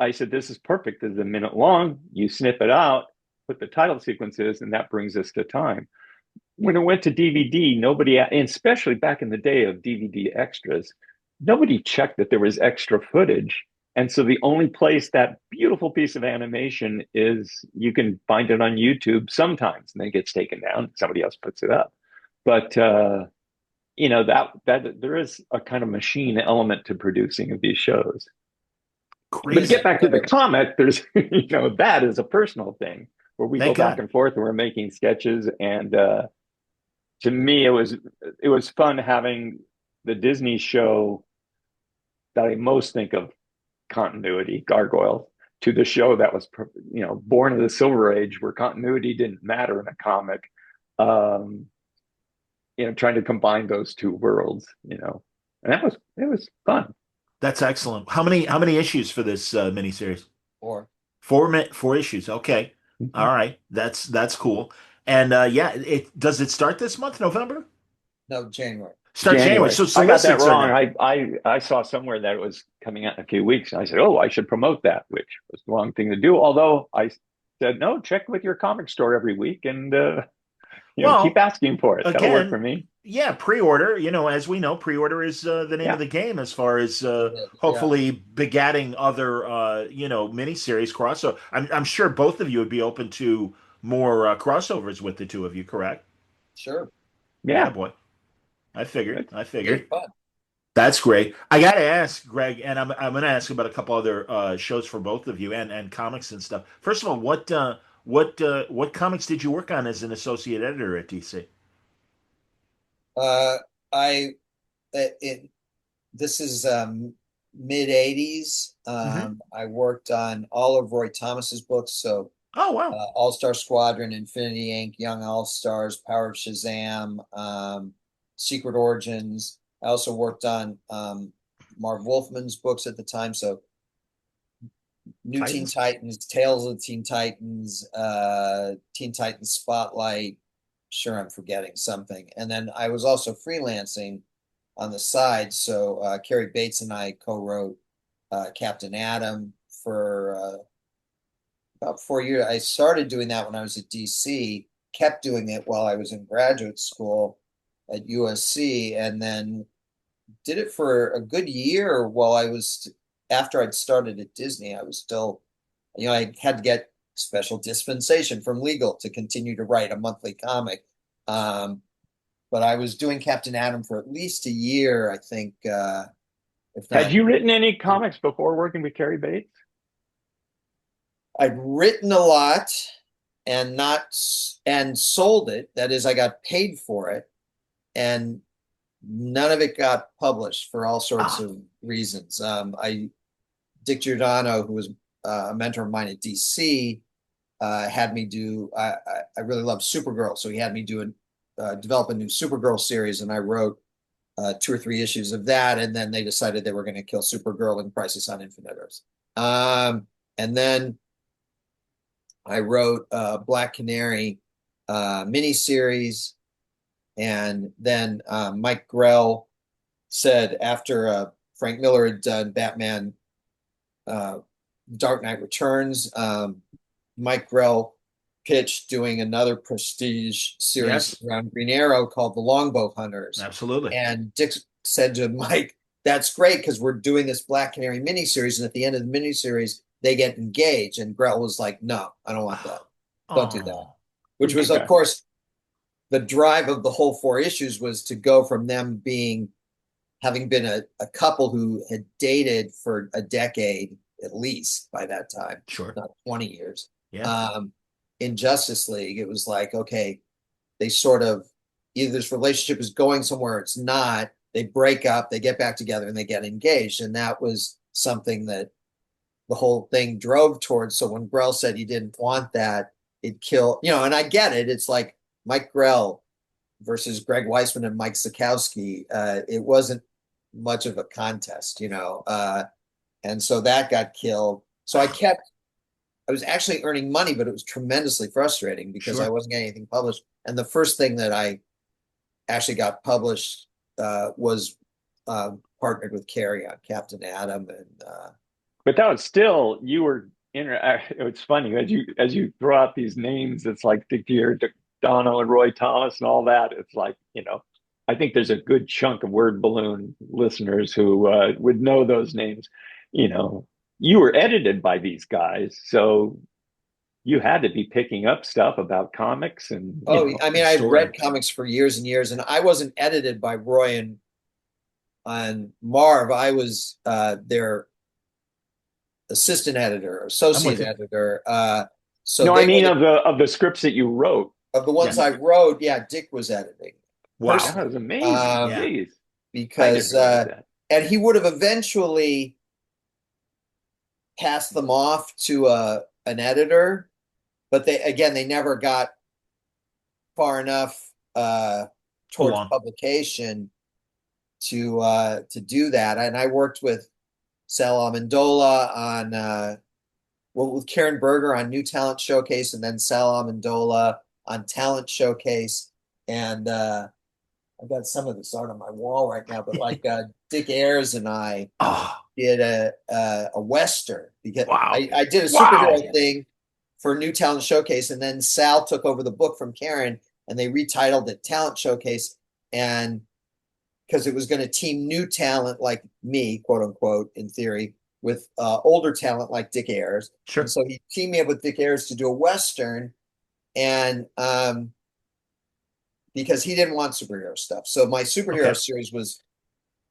I said, this is perfect. This is a minute long. You snip it out, put the title sequences, and that brings us to time. When it went to DVD, nobody, and especially back in the day of DVD extras, nobody checked that there was extra footage. And so the only place that beautiful piece of animation is, you can find it on YouTube sometimes, and then it gets taken down. Somebody else puts it up. But that there is a kind of machine element to producing of these shows. Crazy. But to get back to the comic, there's that is a personal thing where we Thank go back God. and forth and we're making sketches. And to me, it was fun having the Disney show that I most think of continuity, Gargoyle, to the show that was born in the Silver Age, where continuity didn't matter in a comic. Trying to combine those two worlds, and it was fun. That's excellent. How many issues for this miniseries? Four issues. Okay. Mm-hmm. All right. That's cool. And does it start this month, November? No, January. January. So I got that solicits are wrong. now. I saw somewhere that it was coming out in a few weeks, and I said, "Oh, I should promote that," which was the wrong thing to do. Although I said, "No, check with your comic store every week and keep asking for it." That'll work for me. Yeah, pre-order. As we know, pre-order is the name of the game as far as hopefully begatting other miniseries crossover. I'm sure both of you would be open to more crossovers with the two of you, correct? Sure. Yeah, boy. I figured. Fun. That's great. I got to ask, Greg, and I'm going to ask about a couple other shows for both of you and comics and stuff. First of all, what comics did you work on as an associate editor at DC? This is mid 80s. I worked on all of Roy Thomas's books. So, oh wow, All-Star Squadron, Infinity Inc., Young All-Stars, Power of Shazam, Secret Origins. I also worked on Marv Wolfman's books at the time. So, New Teen Titans, Tales of the Teen Titans, Teen Titans Spotlight. Sure, I'm forgetting something. And then I was also freelancing on the side. So Carrie Bates and I co-wrote Captain Atom for about 4 years. I started doing that when I was at DC, kept doing it while I was in graduate school at USC, and then did it for a good year after I'd started at Disney. I was still, I had to get special dispensation from legal to continue to write a monthly comic. But I was doing Captain Atom for at least a year, I think. Had you written any comics before working with Carrie Bates? I'd written a lot and sold it. That is, I got paid for it, and none of it got published for all sorts of reasons. Dick Giordano, who was a mentor of mine at DC, had me do. I really loved Supergirl, so he had me develop a new Supergirl series, and I wrote 2 or 3 issues of that. And then they decided they were going to kill Supergirl in Crisis on Infinite Earths. And then I wrote Black Canary miniseries, and then Mike Grell said after Frank Miller had done Batman Dark Knight Returns, Mike Grell pitched doing another prestige series around Green Arrow called The Longbow Hunters. Absolutely. And Dick said to Mike, "That's great, because we're doing this Black Canary miniseries, and at the end of the miniseries, they get engaged." And Grell was like, "No, I don't want that. Don't do that." Which was, of course, the drive of the whole 4 issues was to go from them having been a couple who had dated for a decade at least by that time, sure, not 20 years. Yeah. In Justice League, it was like, okay, they sort of either this relationship is going somewhere, it's not, they break up, they get back together, and they get engaged. And that was something that the whole thing drove towards. So when Grell said he didn't want that, it killed, and I get it. It's like Mike Grell versus Greg Weisman and Mike Sikowski. It wasn't much of a contest, and so that got killed. So I was actually earning money, but it was tremendously frustrating because Sure. I wasn't getting anything published. And the first thing that I actually got published was partnered with Carrie on Captain Adam, and But that was still, you were it's funny as you throw out these names. It's like Dick Deere, Donald, and Roy Thomas, and all that. It's like, I think there's a good chunk of Word Balloon listeners who would know those names. You were edited by these guys, so you had to be picking up stuff about comics and I mean, I'd story. read comics for years and years, and I wasn't edited by Roy and Marv. I was their assistant editor, associate you. editor. So no, they I mean were of the scripts that you wrote. of the ones Yeah. I wrote. Yeah, Dick was editing. Wow. That was amazing. Yeah. Jeez. I Because didn't realize that. and he would have eventually passed them off to an editor, but they never got far enough towards Along. publication to do that. And I worked with Sal Amendola on with Karen Berger on New Talent Showcase, and then Sal Amendola on Talent Showcase. And I've got some of this art on my wall right now, but like Dick Ayers and I Oh, did a Western because wow. I did a Wow. superhero thing for New Talent Showcase, and then Sal took over the book from Karen and they retitled it Talent Showcase. And because it was going to team new talent like me, quote unquote, in theory, with older talent like Dick Ayers. Sure. And so he teamed me up with Dick Ayers to do a Western, and because he didn't want superhero stuff. So my superhero series was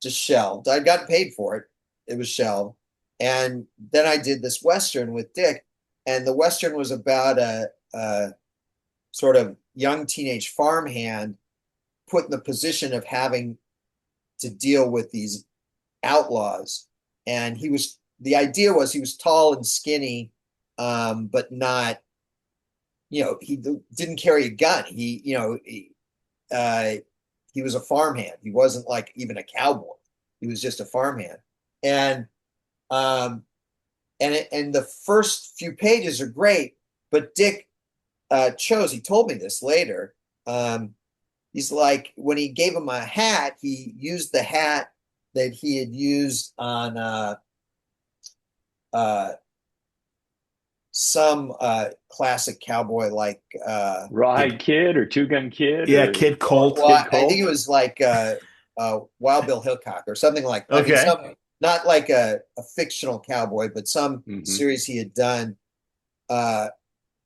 just shelved. I got paid for it. It was shelved. And then I did this Western with Dick, and the Western was about a sort of young teenage farmhand put in the position of having to deal with these outlaws. And the idea was he was tall and skinny, but not, he didn't carry a gun. He was a farmhand. He wasn't like even a cowboy. He was just a farmhand. And the first few pages are great, but Dick he told me this later. He's like, when he gave him a hat, he used the hat that he had used on some classic cowboy like Rawhide Kid or Two Gun Kid? Yeah, or, Kid Colt. well, Kid Colt? I think it was like Wild Bill Hickok or something like that. Okay. I mean, not like a fictional cowboy, but some series he had done.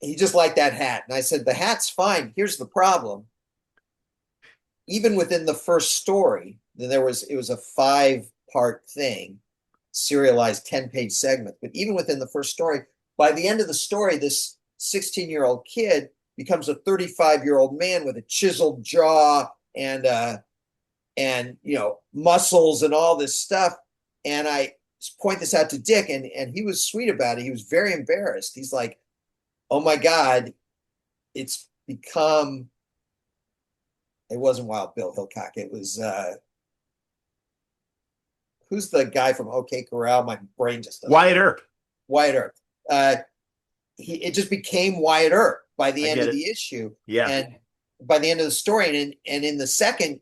He just liked that hat. And I said, the hat's fine. Here's the problem. Even within the first story, it was a 5-part thing, serialized 10-page segment. But even within the first story, by the end of the story, this 16-year-old kid becomes a 35-year-old man with a chiseled jaw and muscles and all this stuff. And I point this out to Dick, and he was sweet about it. He was very embarrassed. He's like, oh my God, it's become, it wasn't Wild Bill Hickok. It was, who's the guy from OK Corral? My brain just doesn't. Wyatt Earp. Wyatt Earp. It just became Wyatt Earp by the end of the issue. Yeah. And by the end of the story, and in the second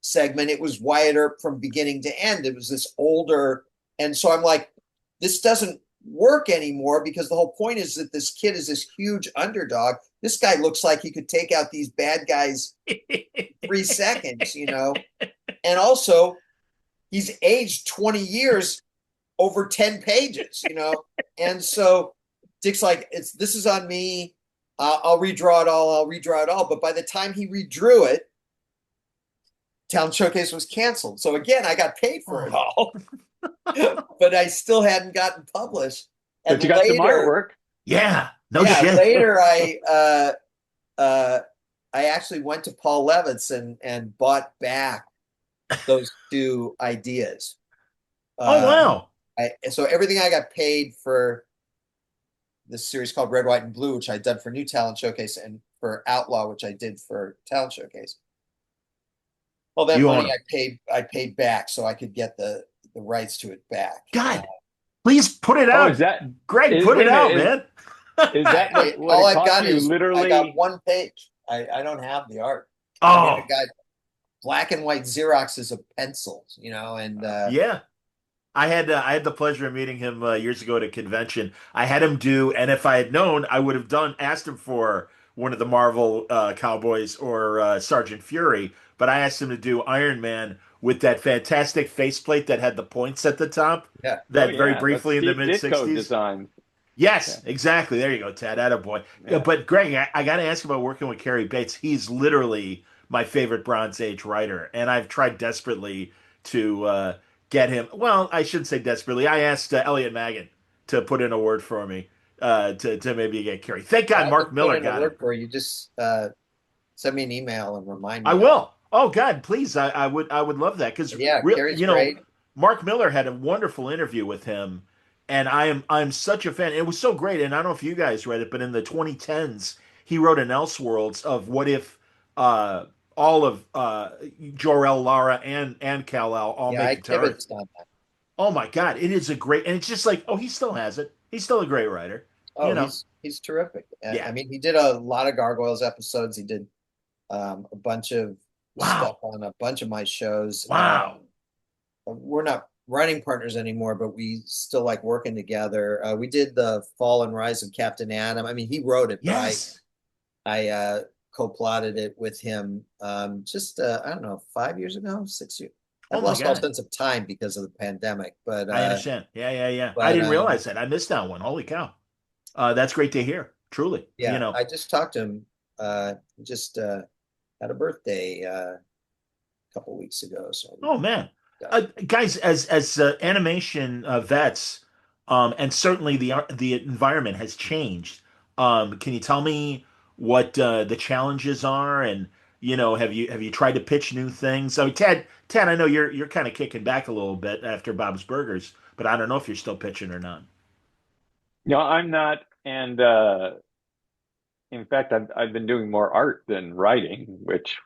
segment, it was Wyatt Earp from beginning to end. It was this older, and so I'm like, this doesn't work anymore because the whole point is that this kid is this huge underdog. This guy looks like he could take out these bad guys 3 seconds, and also he's aged 20 years over 10 pages, and so Dick's like, this is on me. I'll redraw it all. But by the time he redrew it, Town Showcase was canceled. So again, I got paid for it all, but I still hadn't gotten published. And but you got some artwork. Yeah. No shit. Later, I actually went to Paul Levitz and bought back those two ideas. Oh Uh, wow. so everything I got paid for this series called Red, White, and Blue, which I did for New Talent Showcase, and for Outlaw, which I did for Talent Showcase. All that You own money them. I paid back so I could get the rights to it back. God, please put it Oh, out. Greg, put wait it a out, minute, man. is that what All it I've cost got you? is I got Literally, one page. I don't have the art. I mean, I Oh, got black and white Xeroxes of pencils, and yeah. I had the pleasure of meeting him years ago at a convention. I had him do, and if I had known, I would have asked him for one of the Marvel Cowboys or Sergeant Fury. But I asked him to do Iron Man with that fantastic faceplate that had the points at the top. yeah. oh That very yeah, what briefly in the Steve mid Ditko '60s. designed. Yeah, Yes, exactly. There you go, Ted. Attaboy. yeah. But Greg, I got to ask about working with Cary Bates. He's literally my favorite Bronze Age writer, and I've tried desperately to get him. Well, I shouldn't say desperately. I asked Elliot Magan to put in a word for me to maybe get Cary. Thank Well, God I Mark can put Miller in a got him. word for you. Just send me an email and remind I me of it. will. Oh God, please. I would love that because But yeah, real, Carrie's you know, great. Mark Miller had a wonderful interview with him, and I'm such a fan. It was so great, and I don't know if you guys read it, but in the 2010s, he wrote an Elseworlds of what if uh, all of Jor-El, Lara, and Kal-El all Yeah, make I it to Earth. Kibit's done that. Oh my God, it is a great, and it's just like, oh, he still has it. He's still a great writer, Oh, you know. he's terrific. Yeah. I mean, he did a lot of Gargoyles episodes. He did a bunch of stuff Wow. on a bunch of my shows. Wow. We're not running partners anymore, but we still like working together. We did the Fall and Rise of Captain Adam. I mean, he wrote it, but Yes. I co-plotted it with him just I don't know, 5 years ago, 6 years. Oh I've my lost all God. sense of time because of the pandemic, I understand. Yeah, yeah, yeah. I but didn't realize that. I missed that one. Holy cow. That's great to hear. Truly, yeah, I just talked to him. Just had a birthday a couple weeks ago, so Oh man, got guys, as animation vets, and certainly the environment has changed. Can you tell me what the challenges are, and have you tried to pitch new things? So Ted, I know you're kind of kicking back a little bit after Bob's Burgers, but I don't know if you're still pitching or not. No, I'm not, and in fact, I've been doing more art than writing, which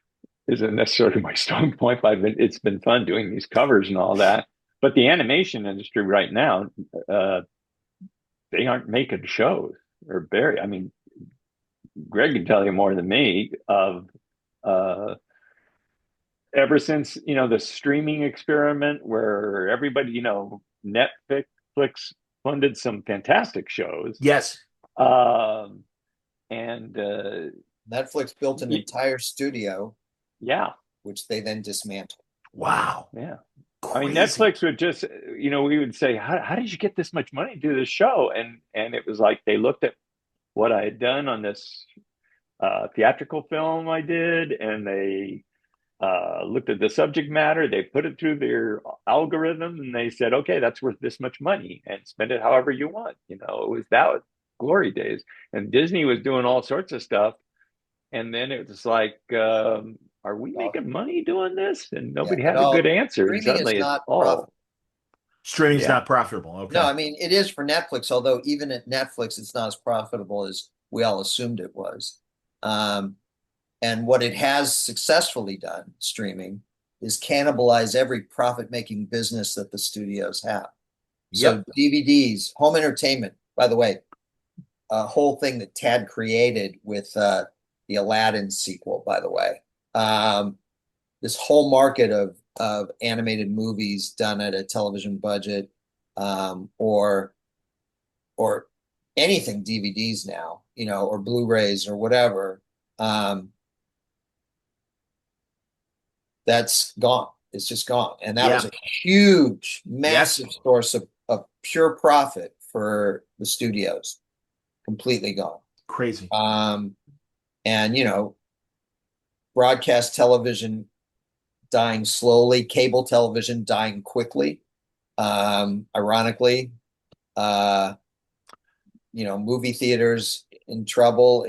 isn't necessarily my strong point, but it's been fun doing these covers and all that. But the animation industry right now, uh, they aren't making shows or very. I mean, Greg can tell you more than me of uh, ever since the streaming experiment where everybody Netflix funded some fantastic shows, Yes. um, and Netflix built an entire studio, yeah, which they then dismantled. Wow. yeah. I mean, Crazy. Netflix would just, we would say, how did you get this much money to do this show? And it was like they looked at what I had done on this theatrical film I did, and they looked at the subject matter. They put it through their algorithm, and they said, okay, that's worth this much money, and spend it however you want. It was that glory days, and Disney was doing all sorts of stuff, and then it was like, are we Well, making money doing this? And yeah, nobody and had a good all answer. And streaming is suddenly it's, not oh, profitable. Streaming's yeah. not profitable. No, Okay. I mean it is for Netflix, although even at Netflix, it's not as profitable as we all assumed it was. Um, and what it has successfully done, streaming, is cannibalize every profit-making business that the studios have. So Yep. DVDs, home entertainment, by the way, a whole thing that Tad created with the Aladdin sequel, by the way. This whole market of animated movies done at a television budget, or anything DVDs now, or Blu-rays or whatever. Um, that's gone. It's just gone. And that was Yeah. a huge, Yes. massive source of pure profit for the studios. Completely gone. Crazy. Um, and broadcast television dying slowly, cable television dying quickly. Ironically, uh, movie theaters in trouble.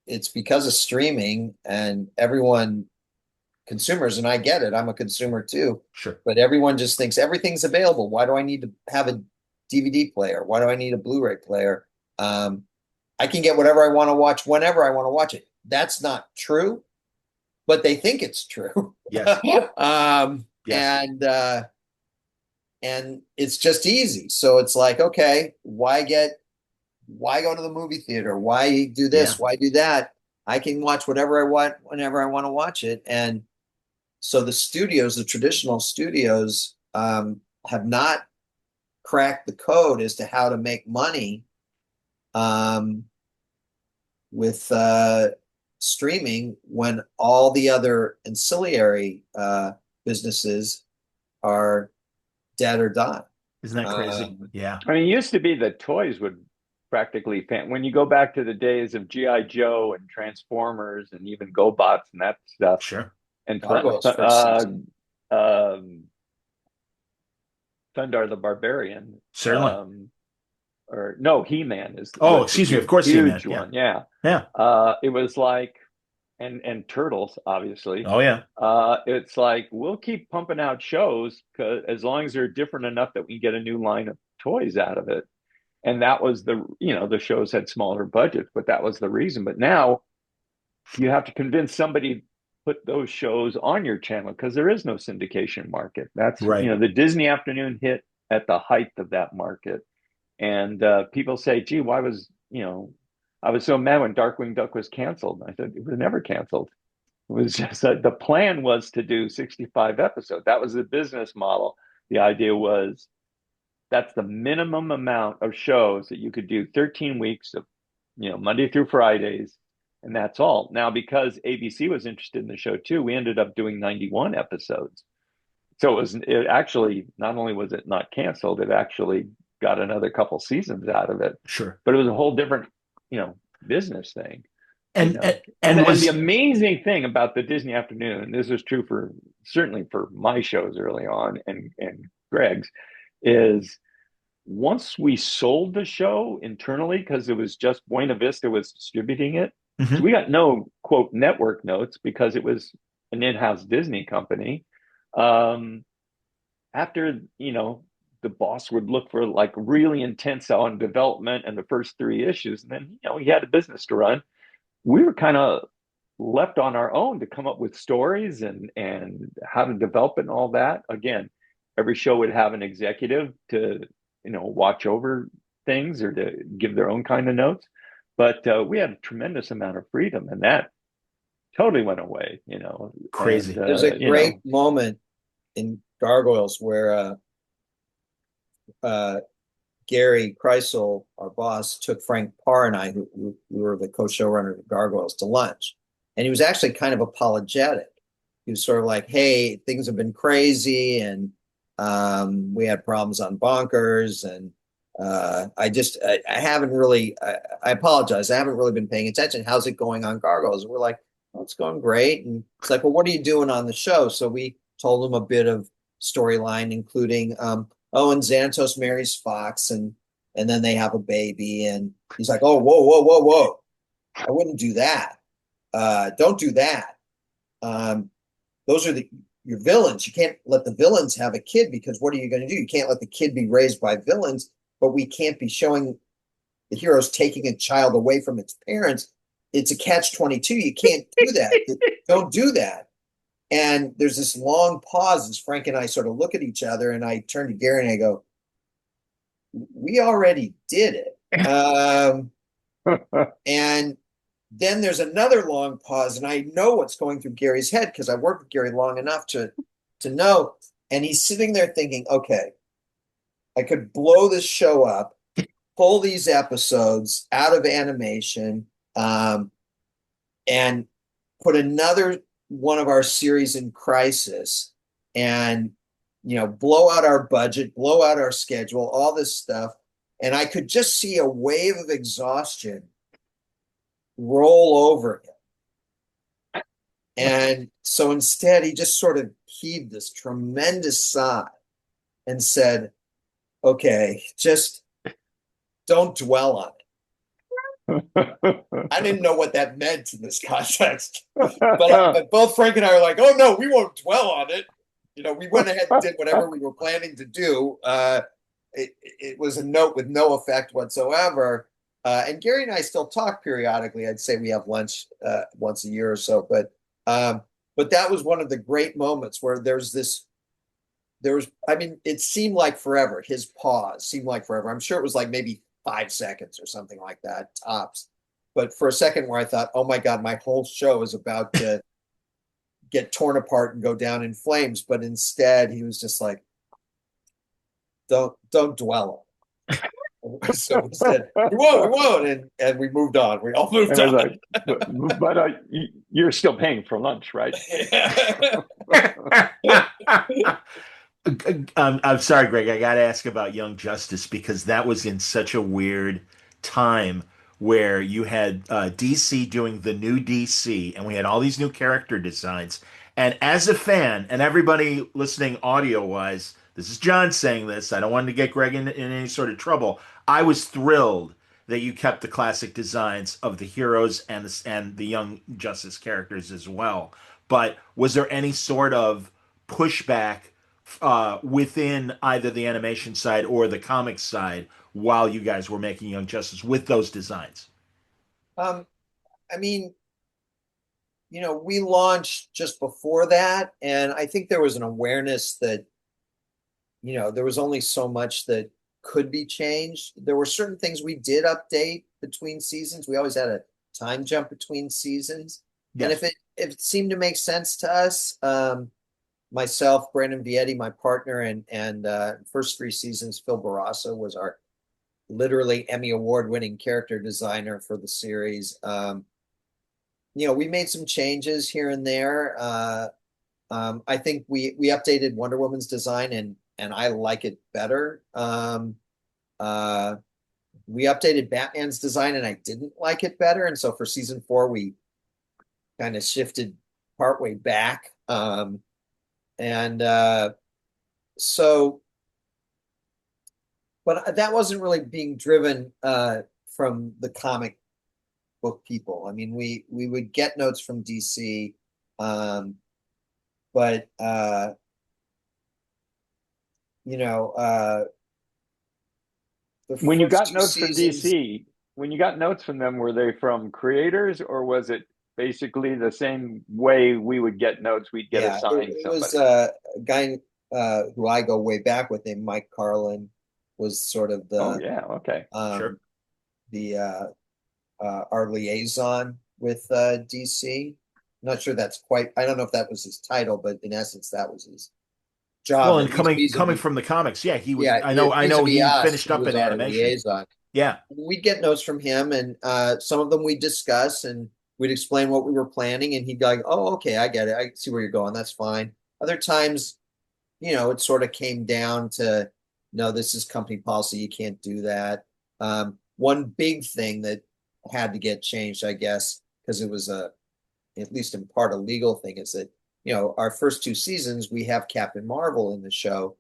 It's because of streaming, and everyone consumers, and I get it. I'm a consumer too. Sure. But everyone just thinks everything's available. Why do I need to have a DVD player? Why do I need a Blu-ray player? I can get whatever I want to watch whenever I want to watch it. That's not true, but they think it's true. Yes. Yes. And it's just easy. So it's like, okay, why go to the movie theater? Why do this? Yeah. Why do that? I can watch whatever I want whenever I want to watch it. And so the traditional studios, have not cracked the code as to how to make money with streaming when all the other ancillary businesses are dead or dying. Isn't that crazy? Yeah. I mean, it used to be that toys would practically when you go back to the days of GI Joe and Transformers and even GoBots and that stuff, Sure. and Gargoyles Thundar the Barbarian, Certainly. or no, He-Man is. Oh, excuse me. Of course, huge He-Man. one. Yeah. It was like, and Turtles, obviously. Oh yeah. It's like we'll keep pumping out shows because as long as they're different enough that we get a new line of toys out of it. And that was the shows had smaller budgets, but that was the reason. But now you have to convince somebody to put those shows on your channel because there is no syndication market. That's right. The Disney afternoon hit at the height of that market. And people say, gee, why was, I was so mad when Darkwing Duck was canceled. I said, it was never canceled. It was just the plan was to do 65 episodes. That was the business model. The idea was that's the minimum amount of shows that you could do 13 weeks of, Monday through Fridays. And that's all. Now, because ABC was interested in the show too, we ended up doing 91 episodes. So it actually, not only was it not canceled, it actually got another couple seasons out of it. Sure. But it was a whole different, business thing. And the amazing thing about the Disney afternoon, and this is true certainly for my shows early on and Greg's, is once we sold the show internally, because it was just Buena Vista was distributing it, so we got no quote network notes because it was an in-house Disney company. After, the boss would look for like really intense on development and the first 3 issues, and then, he had a business to run. We were kind of left on our own to come up with stories and how to develop it and all that. Again, every show would have an executive to, watch over things or to give their own kind of notes. But we had a tremendous amount of freedom, and that totally went away, Crazy. And, there's a great moment in Gargoyles where Gary Kreisel, our boss, took Frank Parr and I, who were the co-showrunner of Gargoyles, to lunch. And he was actually kind of apologetic. He was sort of like, hey, things have been crazy and we had problems on Bonkers. And I haven't really, I apologize. I haven't really been paying attention. How's it going on Gargoyles? And we're like, oh, it's going great. And it's like, well, what are you doing on the show? So we told him a bit of storyline, including, and Xantos marries Fox and then they have a baby. And he's like, oh, whoa. I wouldn't do that. Don't do that. Those are your villains. You can't let the villains have a kid because what are you going to do? You can't let the kid be raised by villains, but we can't be showing the heroes taking a child away from its parents. It's a catch-22. You can't do that. Don't do that. And there's this long pause as Frank and I sort of look at each other, and I turn to Gary and I go, we already did it. And then there's another long pause, and I know what's going through Gary's head because I worked with Gary long enough to know. And he's sitting there thinking, okay, I could blow this show up, pull these episodes out of animation, and put another one of our series in crisis and, blow out our budget, blow out our schedule, all this stuff. And I could just see a wave of exhaustion roll over him. And so instead, he just sort of heaved this tremendous sigh and said, okay, just don't dwell on it. I didn't know what that meant in this context, but both Frank and I are like, oh no, we won't dwell on it. We went ahead and did whatever we were planning to do. It was a note with no effect whatsoever. And Gary and I still talk periodically. I'd say we have lunch once a year or so, but that was one of the great moments where I mean, it seemed like forever. His pause seemed like forever. I'm sure it was like maybe 5 seconds or something like that, tops. But for a second where I thought, oh my God, my whole show is about to get torn apart and go down in flames. But instead he was just like, don't dwell on it. So we said, we won't. And we moved on. We all moved on. Like, but you're still paying for lunch, right? I'm sorry, Greg. I got to ask about Young Justice because that was in such a weird time where you had DC doing the new DC, and we had all these new character designs. And as a fan, and everybody listening audio wise, this is John saying this. I don't want to get Greg in any sort of trouble. I was thrilled that you kept the classic designs of the heroes and the Young Justice characters as well. But was there any sort of pushback within either the animation side or the comics side while you guys were making Young Justice with those designs? I mean, we launched just before that, and I think there was an awareness that, there was only so much that could be changed. There were certain things we did update between seasons. We always had a time jump between seasons. Yes. And if it seemed to make sense to us, myself, Brandon Vietti, my partner, and first 3 seasons, Phil Barrasso was our literally Emmy Award-winning character designer for the series. We made some changes here and there. I think we updated Wonder Woman's design, and I like it better. We updated Batman's design, and I didn't like it better. And so for season 4, we kind of shifted partway back. So, but that wasn't really being driven from the comic book people. I mean, we would get notes from DC, but when you got notes from DC, when you got notes from them, were they from creators, or was it basically the same way we would get notes? We'd get assigned it was a guy who I go way back with, named Mike Carlin, was sort of the sure, the our liaison with DC. I'm not sure that's quite. I don't know if that was his title, but in essence, that was his job. Well, and coming from the comics, yeah, he was. Yeah, I know he finished up in animation. Liaison. Yeah, we'd get notes from him, and some of them we'd discuss, and we'd explain what we were planning, and he'd go, like, "Oh, okay, I get it. I see where you're going. That's fine." Other times, it sort of came down to, no, this is company policy. You can't do that. One big thing that had to get changed, I guess, because it was at least in part a legal thing, is that, our first 2 seasons, we have Captain Marvel in the show.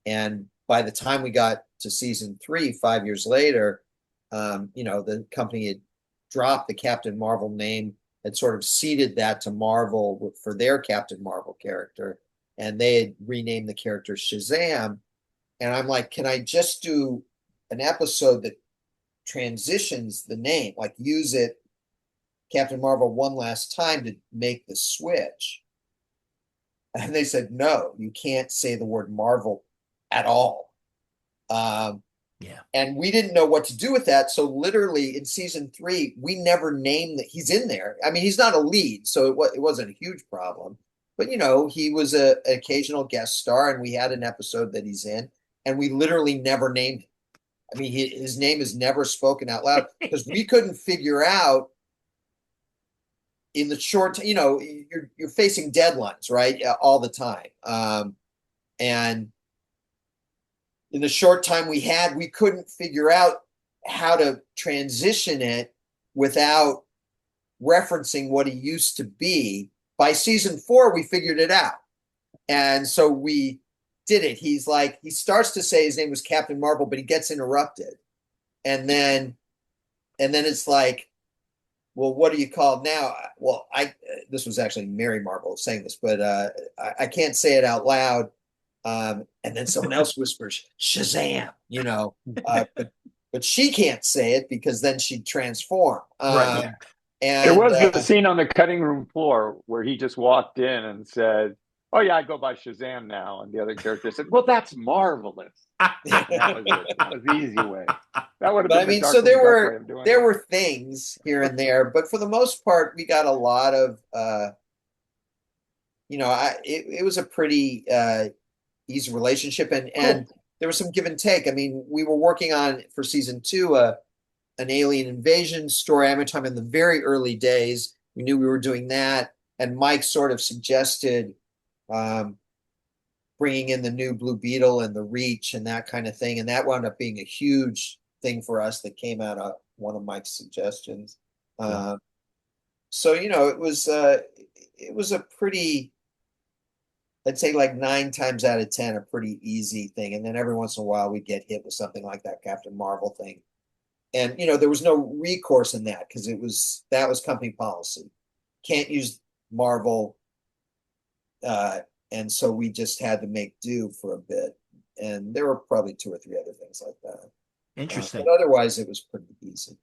And by the time we got to season 3, 5 years later, the company had dropped the Captain Marvel name, had sort of ceded that to Marvel for their Captain Marvel character. And they had renamed the character Shazam. And I'm like, can I just do an episode that transitions the name, like use it, Captain Marvel, one last time to make the switch? And they said, no, you can't say the word Marvel at all. And we didn't know what to do with that. So literally in season 3, we never named that he's in there. I mean, he's not a lead, so it wasn't a huge problem. But, he was an occasional guest star, and we had an episode that he's in, and we literally never named him. I mean, his name is never spoken out loud because we couldn't figure out in the short, you're facing deadlines, right? All the time. And in the short time we had, we couldn't figure out how to transition it without referencing what he used to be. By season 4, we figured it out. And so we did it. He starts to say his name was Captain Marvel, but he gets interrupted. And then and then it's like, well, what do you call now? Well, this was actually Mary Marvel saying this, but I can't say it out loud. And then someone else whispers Shazam, but she can't say it because then she'd transform. Right. There And was the scene on the cutting room floor where he just walked in and said, "Oh yeah, I go by Shazam now," and the other character said, "Well, that's marvelous," and that was it. That was the easy way. That would have but I been the mean, so Darkwing Duck way of doing there it. were things here and there, but for the most part, we got a lot of it was a pretty easy relationship, and Cool. there was some give and take. I mean, we were working on for season two an alien invasion story. I'm talking in the very early days. We knew we were doing that, and Mike sort of suggested um, bringing in the new Blue Beetle and the Reach and that kind of thing, and that wound up being a huge thing for us that came out of one of Mike's suggestions. Yeah. So it was a pretty, I'd say like 9 times out of 10, a pretty easy thing. And then every once in a while we'd get hit with something like that Captain Marvel thing. And there was no recourse in that because that was company policy. Can't use Marvel. Uh, and so we just had to make do for a bit. And there were probably 2 or 3 other things like that. Interesting. But otherwise it was pretty easy.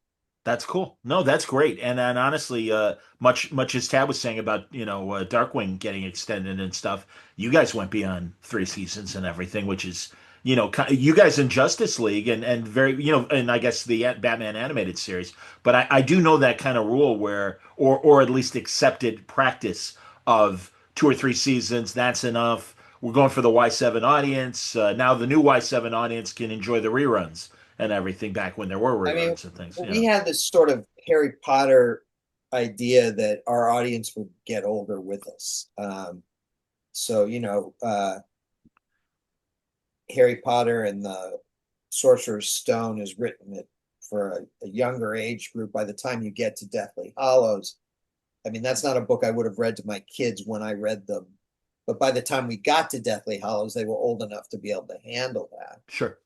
That's cool. No, that's great. And honestly, much as Tab was saying about Darkwing getting extended and stuff, you guys went beyond 3 seasons and everything, which is you guys in Justice League and very and I guess the Batman animated series. But I do know that kind of rule where or at least accepted practice of 2 or 3 seasons. That's enough. We're going for the Y7 audience. Now the new Y7 audience can enjoy the reruns and everything back when there were I mean, reruns and things. we had this sort of Harry Potter idea that our audience would get older with us. So, Harry Potter and the Sorcerer's Stone is written for a younger age group. By the time you get to Deathly Hollows, I mean, that's not a book I would have read to my kids when I read them. But by the time we got to Deathly Hollows, they were old enough to be able to handle that. Sure.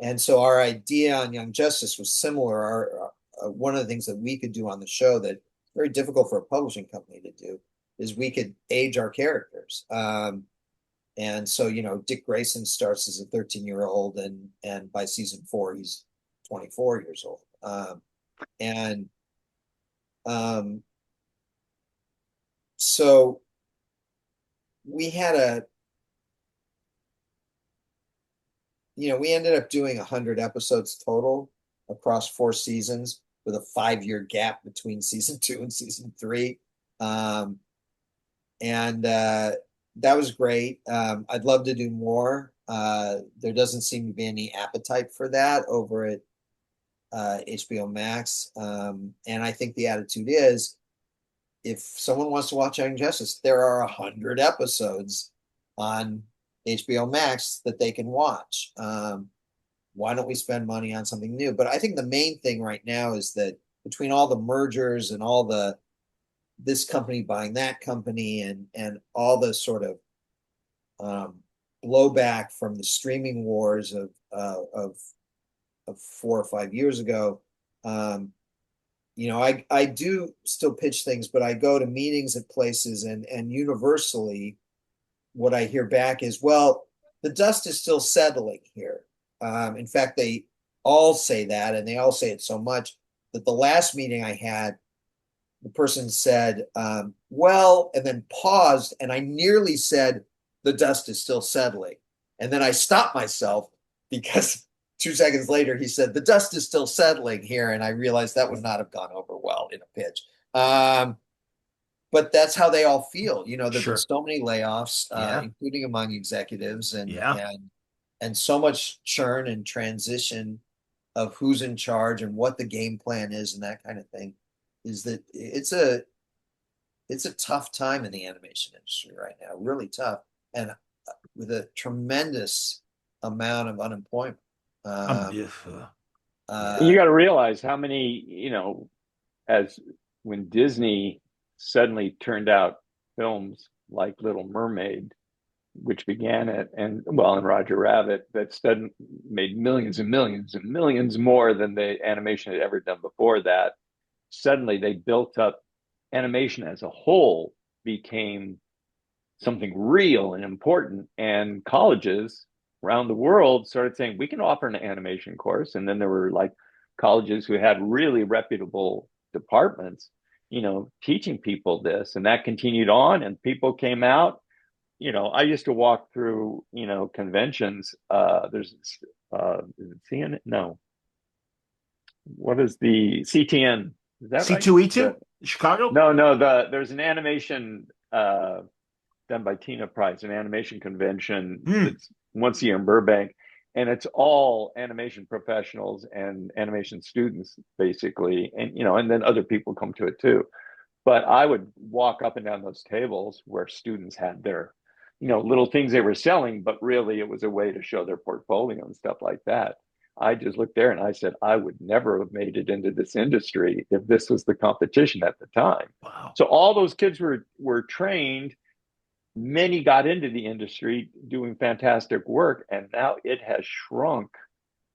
And so our idea on Young Justice was similar. One of the things that we could do on the show that very difficult for a publishing company to do is we could age our characters. And so, Dick Grayson starts as a 13-year-old and by season 4, he's 24 years old. And so we had we ended up doing 100 episodes total across 4 seasons with a 5-year gap between season 2 and season 3. And that was great. I'd love to do more. There doesn't seem to be any appetite for that over at HBO Max. And I think the attitude is if someone wants to watch Young Justice, there are 100 episodes on HBO Max that they can watch. Why don't we spend money on something new? But I think the main thing right now is that between all the mergers and all this company buying that company and all the sort of blowback from the streaming wars of 4 or 5 years ago, I do still pitch things, but I go to meetings at places and universally what I hear back is, well, the dust is still settling here. In fact, they all say that, and they all say it so much that the last meeting I had, the person said, well, and then paused, and I nearly said, the dust is still settling. And then I stopped myself because 2 seconds later, he said, the dust is still settling here. And I realized that would not have gone over well in a pitch. But that's how they all feel. There've been so many layoffs, including among executives and so much churn and transition of who's in charge and what the game plan is and that kind of thing, is that it's a tough time in the animation industry right now, really tough, and with a tremendous amount of unemployment. You got to realize how many, as when Disney suddenly turned out films like Little Mermaid, which began it, and well, and Roger Rabbit, that made millions and millions and millions more than the animation had ever done before that. Suddenly, they built up animation as a whole became something real and important, and colleges around the world started saying we can offer an animation course, and then there were like colleges who had really reputable departments, teaching people this, and that continued on, and people came out. I used to walk through, conventions. There's is it CNN? No, what is the CTN? Is that right? C2E2, Chicago. No, there's an animation done by Tina Price, an animation convention Hmm. that's once a year in Burbank, and it's all animation professionals and animation students basically, and then other people come to it too. But I would walk up and down those tables where students had their, little things they were selling, but really it was a way to show their portfolio and stuff like that. I just looked there and I said, I would never have made it into this industry if this was the competition at the time. Wow. So all those kids were trained. Many got into the industry doing fantastic work, and now it has shrunk.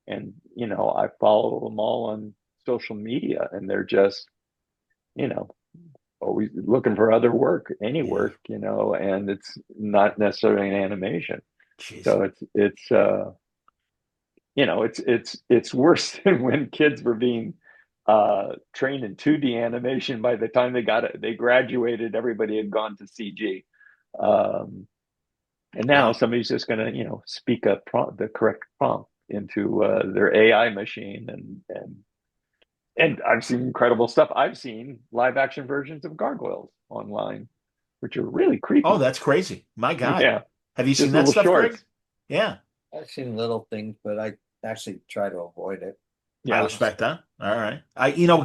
And I follow them all on social media, and they're just, you know, always looking for other work, any Yeah. work, and it's not necessarily an animation. Jeez. So it's worse than when kids were being trained in 2D animation. By the time they graduated, everybody had gone to CG. Um, and now Wow. somebody's just going to, speak the correct prompt into their AI machine, and I've seen incredible stuff. I've seen live action versions of gargoyles online, which are really Oh, creepy. that's crazy. My God. Yeah, Have you seen just that little stuff, Greg? shorts. Yeah. I've seen little things, but I actually try to avoid it. I Yeah, respect that. All right.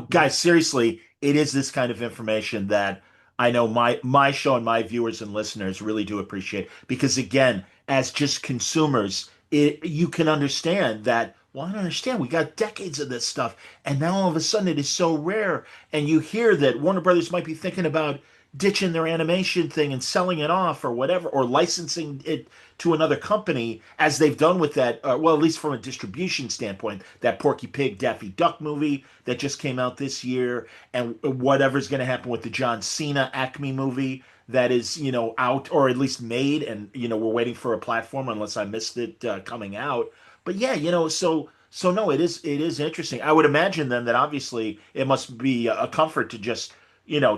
Guys, seriously, it is this kind of information that I know my show and my viewers and listeners really do appreciate because again, as just consumers, you can understand that, well, I don't understand. We got decades of this stuff, and now all of a sudden it is so rare. And you hear that Warner Brothers might be thinking about ditching their animation thing and selling it off or whatever, or licensing it to another company, as they've done with that, well, at least from a distribution standpoint, that Porky Pig, Daffy Duck movie that just came out this year, and whatever's going to happen with the John Cena Acme movie that is, out or at least made, and we're waiting for a platform unless I missed it coming out. But yeah, so no, it is interesting. I would imagine then that obviously it must be a comfort to just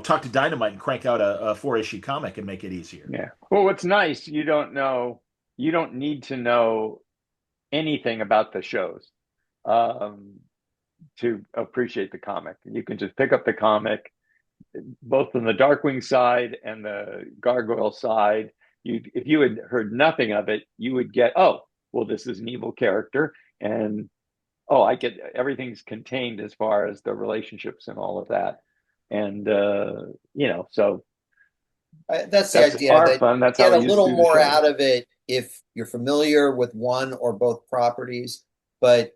talk to Dynamite and crank out a four-issue comic and make it easier. yeah. Well, what's nice, you don't need to know anything about the shows um, to appreciate the comic. You can just pick up the comic, both on the Darkwing side and the Gargoyle side. If you had heard nothing of it, you would get, oh, well, this is an evil character, and oh, I get everything's contained as far as the relationships and all of that, and so That's the that's idea our that fun. That's you how get we a used to little do the more shows. out of it if you're familiar with one or both properties, but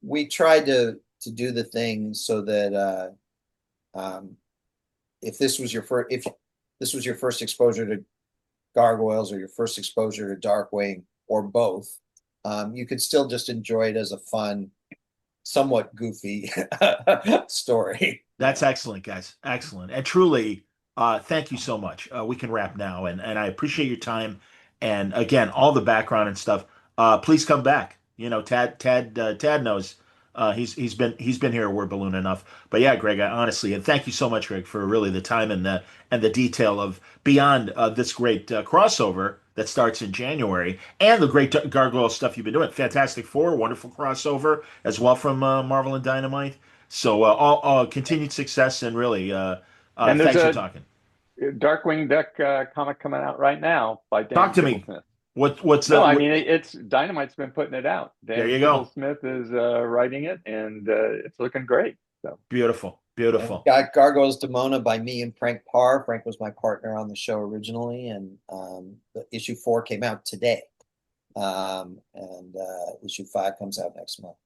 we tried to do the things so that um, if this was your first exposure to Gargoyles or your first exposure to Darkwing or both, you could still just enjoy it as a fun, somewhat goofy story. That's excellent, guys. Excellent. And truly, thank you so much. We can wrap now, and I appreciate your time. And again, all the background and stuff. Please come back. Tad knows. He's been here. We're balloon enough. But yeah, Greg, honestly, and thank you so much, Greg, for really the time and the detail of beyond this great crossover that starts in January and the great gargoyle stuff you've been doing. Fantastic Four, wonderful crossover as well from Marvel and Dynamite. So all continued success and really And there's thanks for a talking. Darkwing Duck comic coming out right now by Talk Dan to me. Gibblesmith. What's No, that? I mean it's Dynamite's been putting it out. There Dan you go. Gibblesmith is writing it, and it's looking great. So Beautiful, And beautiful. got Gargoyles Demona by me and Frank Parr. Frank was my partner on the show originally, and the issue 4 came out today. And issue 5 comes out next month.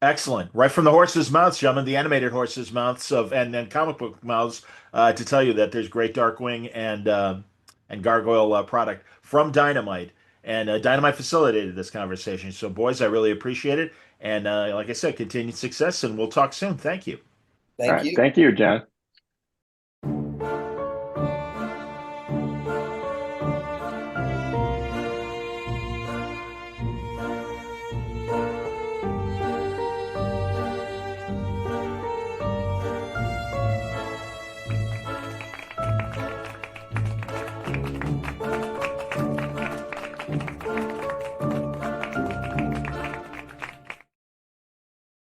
Excellent. Right from the horse's mouths, gentlemen, the animated horse's mouths of and then comic book mouths to tell you that there's great Darkwing and and gargoyle product from Dynamite. And Dynamite facilitated this conversation. So, boys, I really appreciate it. And like I said, continued success, and we'll talk soon. Thank you. All Thank right. you. Thank you, John.